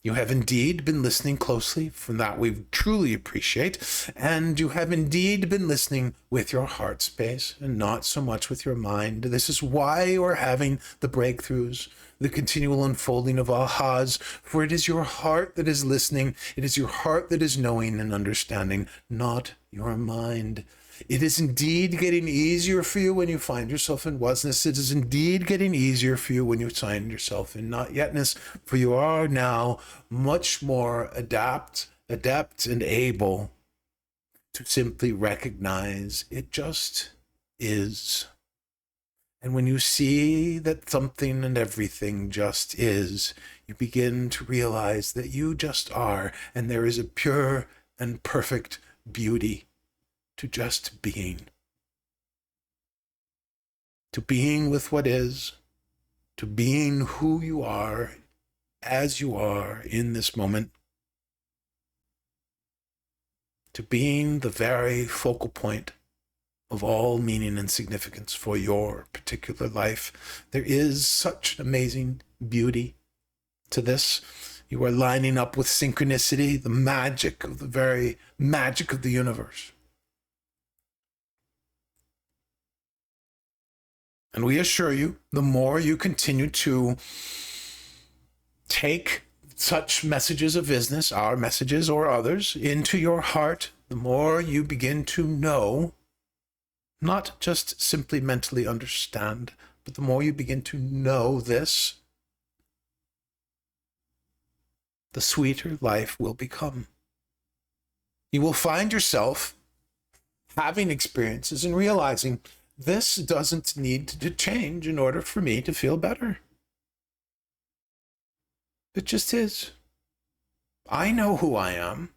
You have indeed been listening closely, from that we truly appreciate, and you have indeed been listening with your heart space and not so much with your mind. This is why we're having the breakthroughs, the continual unfolding of ahas, for it is your heart that is listening, it is your heart that is knowing and understanding, not your mind. It is indeed getting easier for you when you find yourself in Was-ness. It is indeed getting easier for you when you find yourself in Not-Yet-ness, for you are now much more adept and able to simply recognize it just is. And when you see that something and everything just is, you begin to realize that you just are, and there is a pure and perfect beauty to just being. To being with what is, to being who you are, as you are in this moment, to being the very focal point of all meaning and significance for your particular life. There is such amazing beauty to this. You are lining up with synchronicity, the magic of the very magic of the universe. And we assure you, the more you continue to take such messages of Is-ness, our messages or others, into your heart, the more you begin to know, not just simply mentally understand, but the more you begin to know this, the sweeter life will become. You will find yourself having experiences and realizing this doesn't need to change in order for me to feel better. It just is. I know who I am.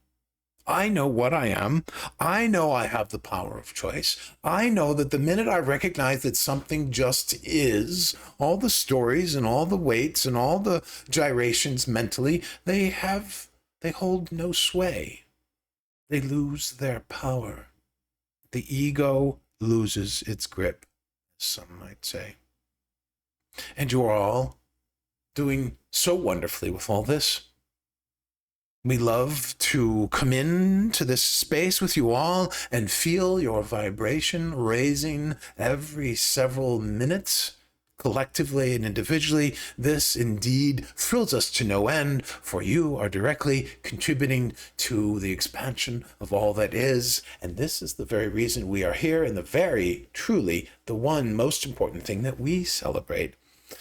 I know what I am. I know I have the power of choice. I know that the minute I recognize that something just is, all the stories and all the weights and all the gyrations mentally, they hold no sway. They lose their power. The ego loses its grip, some might say. And you are all doing so wonderfully with all this. We love to come into this space with you all and feel your vibration raising every several minutes, collectively and individually. This indeed thrills us to no end, for you are directly contributing to the expansion of all that is. And this is the very reason we are here, and the very, truly, the one most important thing that we celebrate.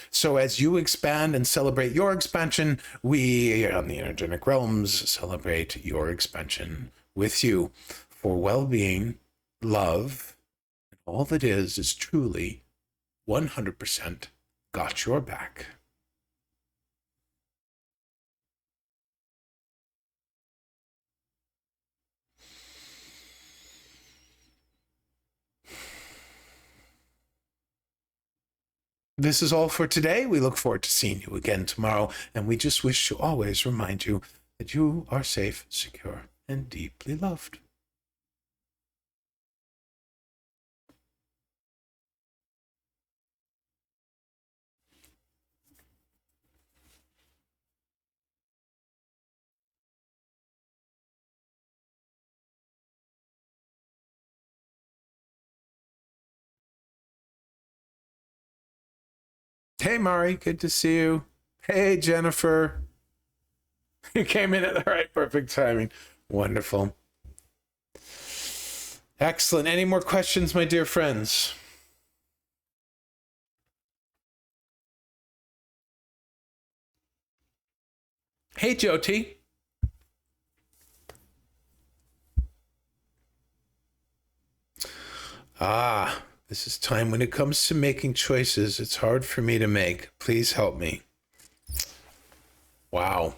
So as you expand and celebrate your expansion, we on the energetic realms celebrate your expansion with you. For well-being, love, and all that is truly 100% got your back. This is all for today. We look forward to seeing you again tomorrow, and we just wish to always remind you that you are safe, secure, and deeply loved. Hey, Mari, good to see you. Hey, Jennifer. You came in at the right, perfect timing. Wonderful. Excellent. Any more questions, my dear friends? Hey, Jyoti. This is time when it comes to making choices. It's hard for me to make. Please help me. Wow.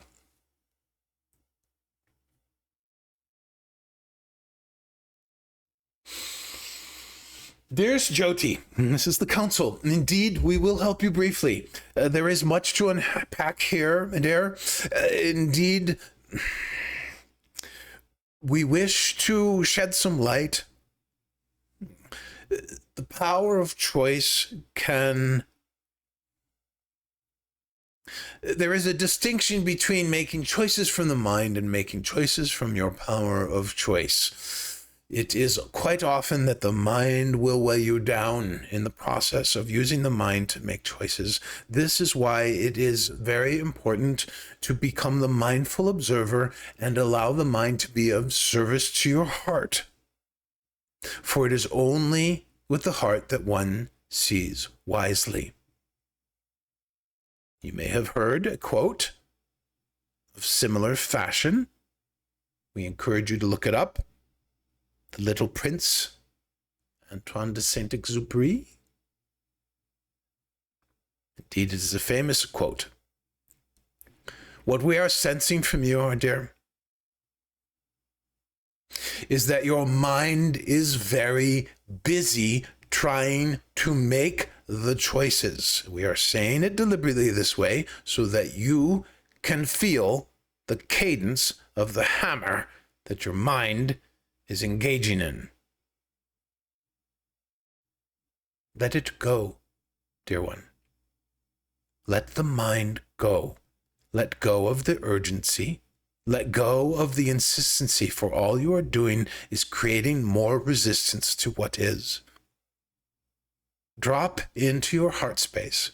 Dearest Jyoti, this is the council. Indeed, we will help you briefly. There is much to unpack here and there. Indeed, we wish to shed some light. The power of choice can... There is a distinction between making choices from the mind and making choices from your power of choice. It is quite often that the mind will weigh you down in the process of using the mind to make choices. This is why it is very important to become the mindful observer and allow the mind to be of service to your heart. For it is only with the heart that one sees wisely. You may have heard a quote of similar fashion. We encourage you to look it up. The Little Prince, Antoine de Saint-Exupéry. Indeed, it is a famous quote. What we are sensing from you, our dear, is that your mind is very busy trying to make the choices. We are saying it deliberately this way so that you can feel the cadence of the hammer that your mind is engaging in. Let it go, dear one. Let the mind go. Let go of the urgency. Let go of the insistency, for all you are doing is creating more resistance to what is. Drop into your heart space.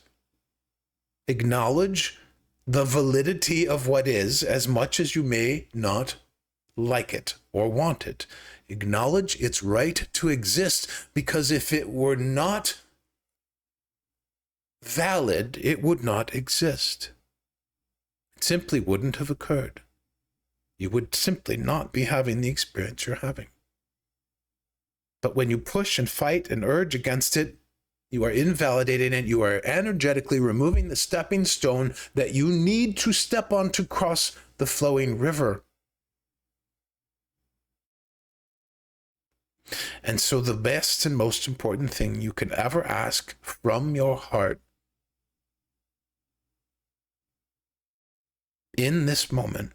Acknowledge the validity of what is, as much as you may not like it or want it. Acknowledge its right to exist, because if it were not valid, it would not exist. It simply wouldn't have occurred. You would simply not be having the experience you're having. But when you push and fight and urge against it, you are invalidating it. You are energetically removing the stepping stone that you need to step on to cross the flowing river. And so the best and most important thing you can ever ask from your heart in this moment,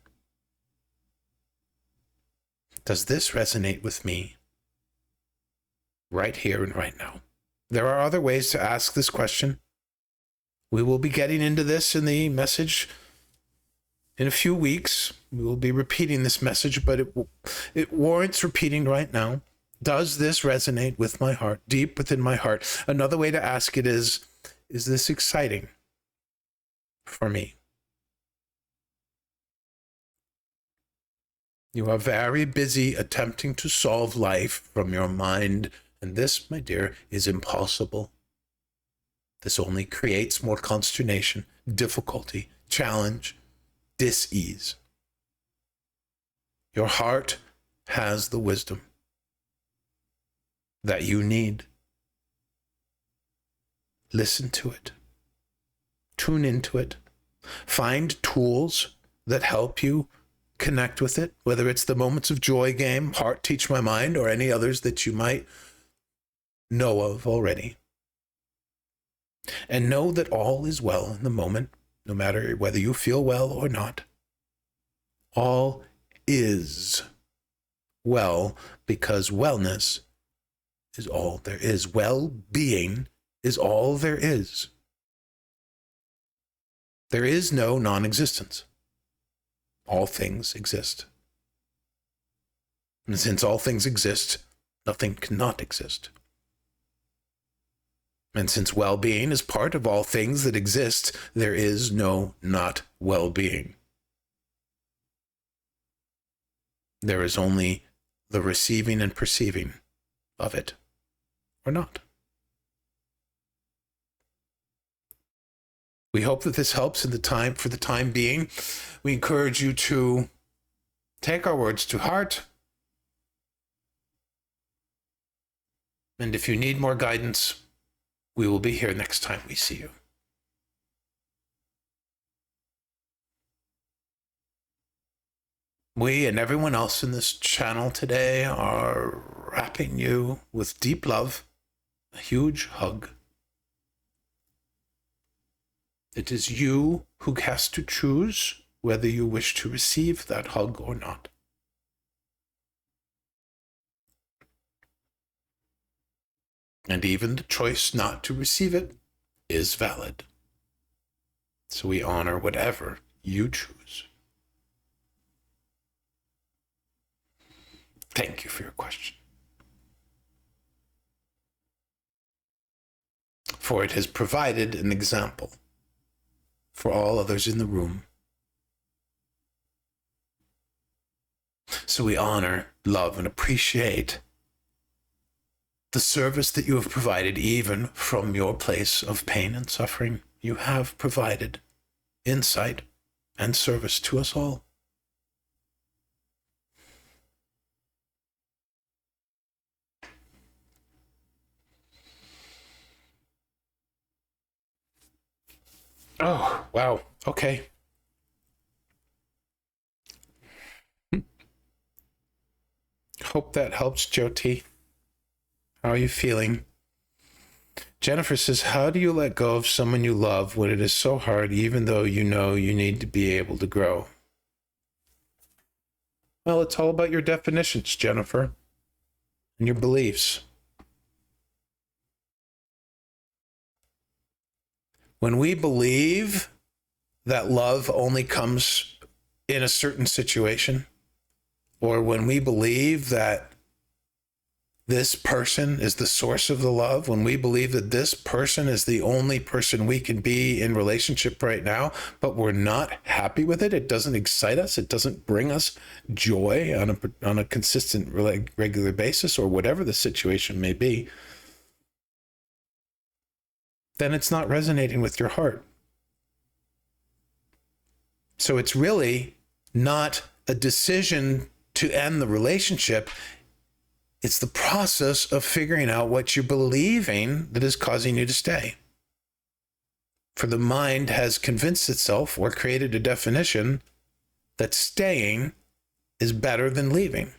does this resonate with me right here and right now? There are other ways to ask this question. We will be getting into this in the message in a few weeks. We will be repeating this message, but it warrants repeating right now. Does this resonate with my heart, deep within my heart? Another way to ask it is this exciting for me? You are very busy attempting to solve life from your mind, and this, my dear, is impossible. This only creates more consternation, difficulty, challenge, dis-ease. Your heart has the wisdom that you need. Listen to it. Tune into it. Find tools that help you connect with it, whether it's the Moments of Joy game, Heart Teach My Mind, or any others that you might know of already. And know that all is well in the moment, no matter whether you feel well or not. All is well, because wellness is all there is. Well-being is all there is. There is no non-existence. All things exist. And since all things exist, nothing cannot exist. And since well-being is part of all things that exist, there is no not well-being. There is only the receiving and perceiving of it, or not. We hope that this helps for the time being. We encourage you to take our words to heart. And if you need more guidance, we will be here next time we see you. We and everyone else in this channel today are wrapping you with deep love, a huge hug. It is you who has to choose whether you wish to receive that hug or not. And even the choice not to receive it is valid. So we honor whatever you choose. Thank you for your question. For it has provided an example for all others in the room. So we honor, love, and appreciate the service that you have provided, even from your place of pain and suffering. You have provided insight and service to us all. Oh, wow. Okay. Hope that helps, Jyoti. How are you feeling? Jennifer says, how do you let go of someone you love when it is so hard, even though you know you need to be able to grow? Well, it's all about your definitions, Jennifer. and your beliefs. When we believe that love only comes in a certain situation, or when we believe that this person is the source of the love, when we believe that this person is the only person we can be in relationship right now, but we're not happy with it, it doesn't excite us, it doesn't bring us joy on a consistent, regular basis, or whatever the situation may be, then it's not resonating with your heart. So it's really not a decision to end the relationship. It's the process of figuring out what you're believing that is causing you to stay. For the mind has convinced itself or created a definition that staying is better than leaving.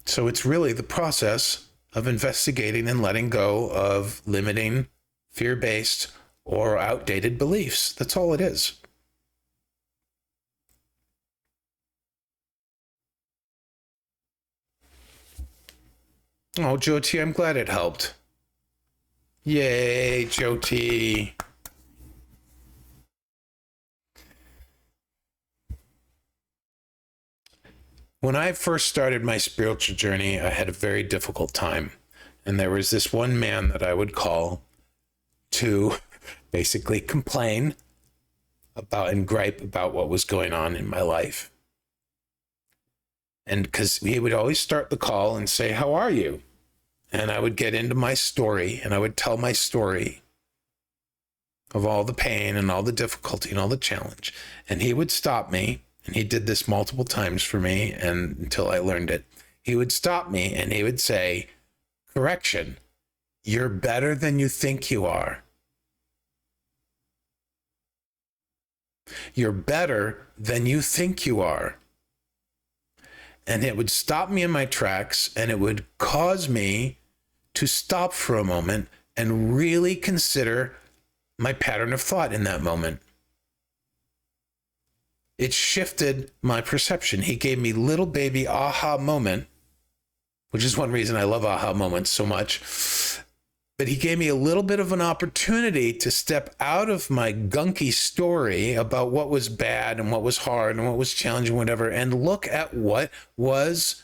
So it's really the process of investigating and letting go of limiting, fear-based, or outdated beliefs. That's all it is. Oh, Jyoti, I'm glad it helped. Yay, Jyoti. When I first started my spiritual journey, I had a very difficult time. And there was this one man that I would call to basically complain about and gripe about what was going on in my life. And because he would always start the call and say, "How are you?" And I would get into my story and I would tell my story of all the pain and all the difficulty and all the challenge. And he would stop me, and he did this multiple times for me and until I learned it. He would stop me and he would say, "Correction, you're better than you think you are. You're better than you think you are." And it would stop me in my tracks, and it would cause me to stop for a moment and really consider my pattern of thought in that moment. It shifted my perception. He gave me little baby aha moment, which is one reason I love aha moments so much. But he gave me a little bit of an opportunity to step out of my gunky story about what was bad and what was hard and what was challenging, whatever, and look at what was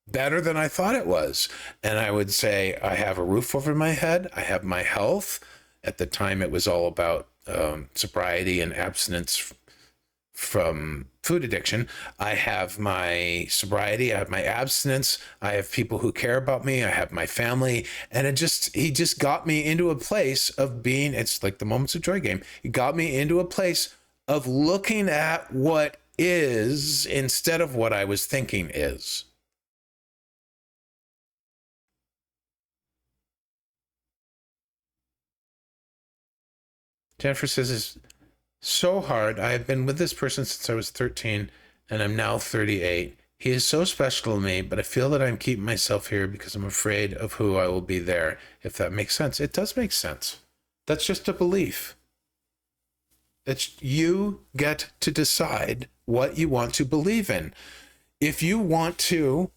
better than I thought it was. And I would say, I have a roof over my head. I have my health. At the time, it was all about sobriety and abstinence from food addiction. I have my sobriety, I have my abstinence, I have people who care about me, I have my family, and he just got me into a place of being, it's like the Moments of Joy game. He got me into a place of looking at what is instead of what I was thinking is. Jennifer says, "It's so hard. I have been with this person since I was 13 and I'm now 38. He is so special to me, but I feel that I'm keeping myself here because I'm afraid of who I will be there," if that makes sense. It does make sense. That's just a belief. You get to decide what you want to believe in. If you want to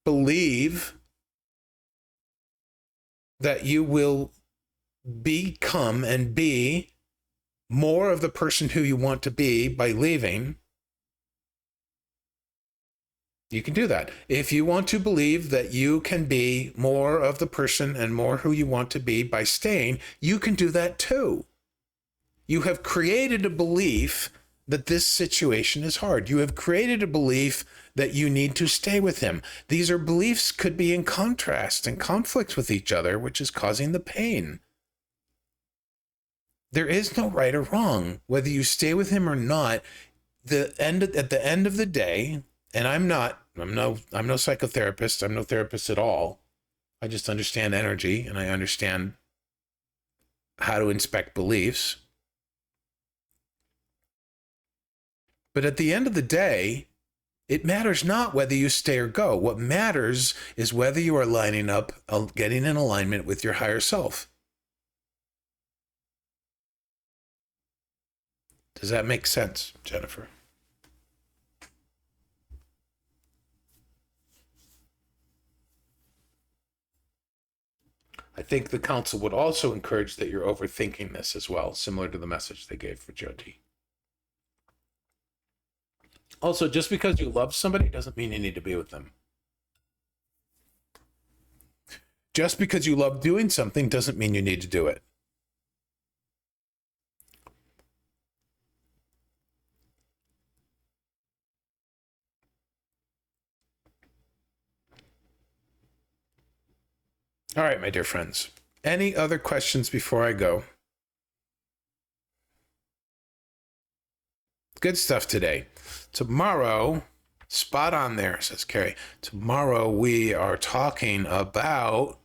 believe that you will become and be more of the person who you want to be by leaving, you can do that. If you want to believe that you can be more of the person and more who you want to be by staying, you can do that too. You have created a belief that this situation is hard. You have created a belief that you need to stay with him. These are beliefs could be in contrast and conflict with each other, which is causing the pain. There is no right or wrong, whether you stay with him or not. At the end of the day, and I'm no psychotherapist. I'm no therapist at all. I just understand energy and I understand how to inspect beliefs. But at the end of the day, it matters not whether you stay or go. What matters is whether you are lining up, getting in alignment with your higher self. Does that make sense, Jennifer? I think the council would also encourage that you're overthinking this as well, similar to the message they gave for Jyoti. Also, just because you love somebody doesn't mean you need to be with them. Just because you love doing something doesn't mean you need to do it. All right, my dear friends. Any other questions before I go? Good stuff today. Tomorrow, spot on there, says Carrie. Tomorrow we are talking about,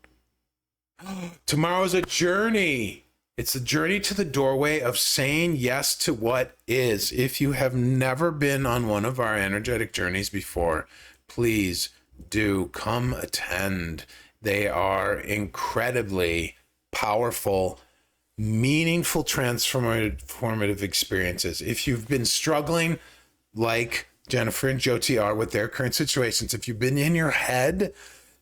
tomorrow's a journey. It's a journey to the doorway of saying yes to what is. If you have never been on one of our energetic journeys before, please do come attend. They are incredibly powerful, meaningful, transformative experiences. If you've been struggling like Jennifer and Jyoti are with their current situations, if you've been in your head,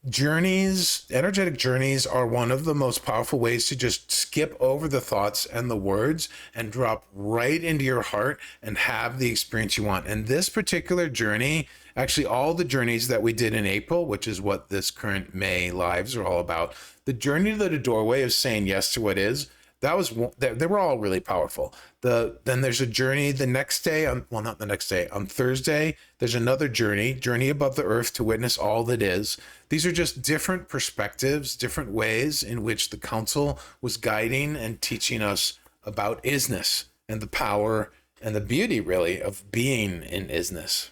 journeys, energetic journeys are one of the most powerful ways to just skip over the thoughts and the words and drop right into your heart and have the experience you want. And this particular journey, actually all the journeys that we did in April, which is what this current May lives are all about, the journey to the doorway of saying yes to what is, that was, they were all really powerful. Then there's a journey the next day, not the next day, on Thursday, there's another journey above the earth to witness all that is. These are just different perspectives, different ways in which the council was guiding and teaching us about is-ness and the power and the beauty, really, of being in is-ness.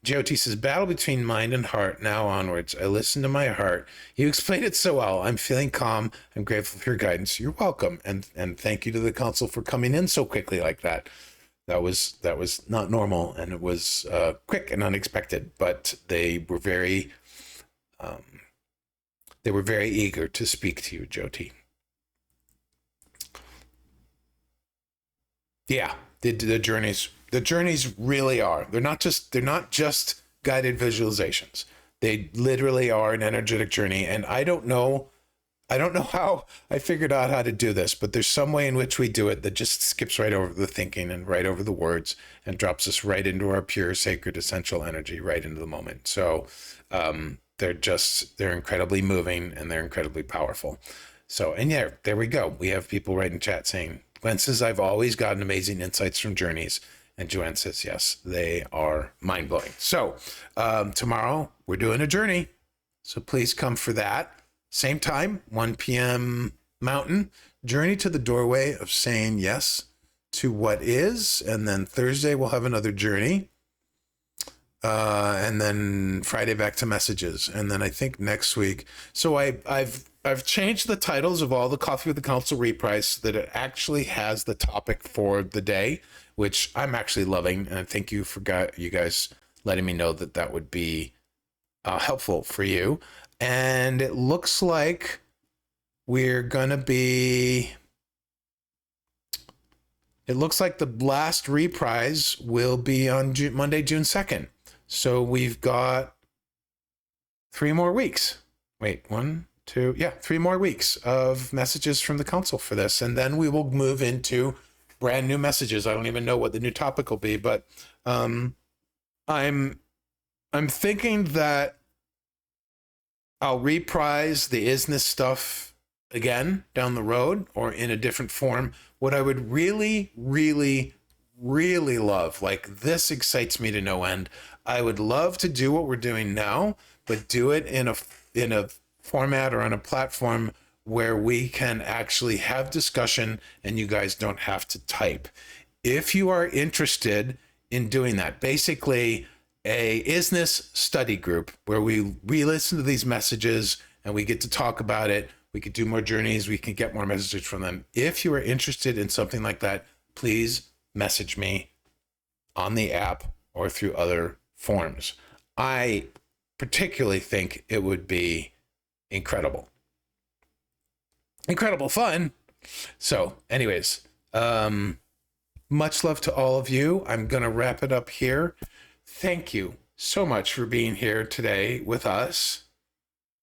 Jyoti says, battle between mind and heart now onwards. I listen to my heart. You explained it so well. I'm feeling calm. I'm grateful for your guidance. You're welcome. And thank you to the council for coming in so quickly like that. That was not normal, and it was quick and unexpected, but they were very eager to speak to you, Jyoti. Yeah, the journeys really are. They're not just guided visualizations. They literally are an energetic journey. And I don't know how I figured out how to do this, but there's some way in which we do it that just skips right over the thinking and right over the words and drops us right into our pure, sacred, essential energy, right into the moment. So they're incredibly moving and they're incredibly powerful. So, and yeah, there we go. We have people right in chat saying, Gwen says, I've always gotten amazing insights from journeys. And Joanne says, yes, they are mind-blowing. So tomorrow we're doing a journey. So please come for that. Same time, 1 p.m. Mountain, journey to the doorway of saying yes to what is. And then Thursday we'll have another journey. And then Friday back to messages. And then I think next week. So I've changed the titles of all the Coffee with the Council Reprise so that it actually has the topic for the day, which I'm actually loving. And I thank you for you guys letting me know that would be helpful for you. And it looks like we're going to be... It looks like the last reprise will be on Monday, June 2nd. So we've got 3 more weeks. Wait, 3 more weeks of messages from the council for this. And then we will move into brand new messages. I don't even know what the new topic will be, but I'm thinking that I'll reprise the Is-ness stuff again down the road or in a different form. What I would really, really, really love, like this excites me to no end. I would love to do what we're doing now, but do it in a format or on a platform where we can actually have discussion and you guys don't have to type. If you are interested in doing that, basically a Is-ness study group where we re-listen to these messages and we get to talk about it. We could do more journeys. We can get more messages from them. If you are interested in something like that, please message me on the app or through other forms. I particularly think it would be incredible fun. So anyways, much love to all of you. I'm going to wrap it up here. Thank you so much for being here today with us.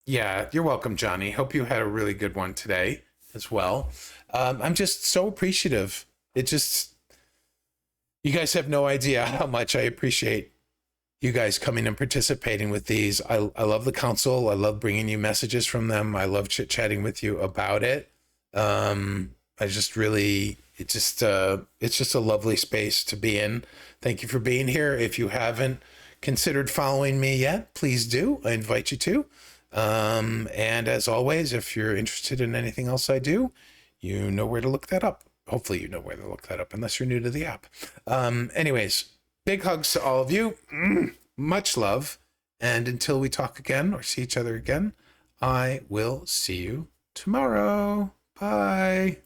Yeah, you're welcome, Johnny. Hope you had a really good one today as well. I'm just so appreciative. It just, you guys have no idea how much I appreciate you guys coming and participating with these. I love the council. I love bringing you messages from them. I love chit chatting with you about it. I just really, it's just a lovely space to be in. Thank you for being here. If you haven't considered following me yet, please do. I invite you to. And as always, if you're interested in anything else I do, you know where to look that up. Hopefully you know where to look that up, unless you're new to the app. Anyways, big hugs to all of you. Much love. And until we talk again or see each other again, I will see you tomorrow. Bye.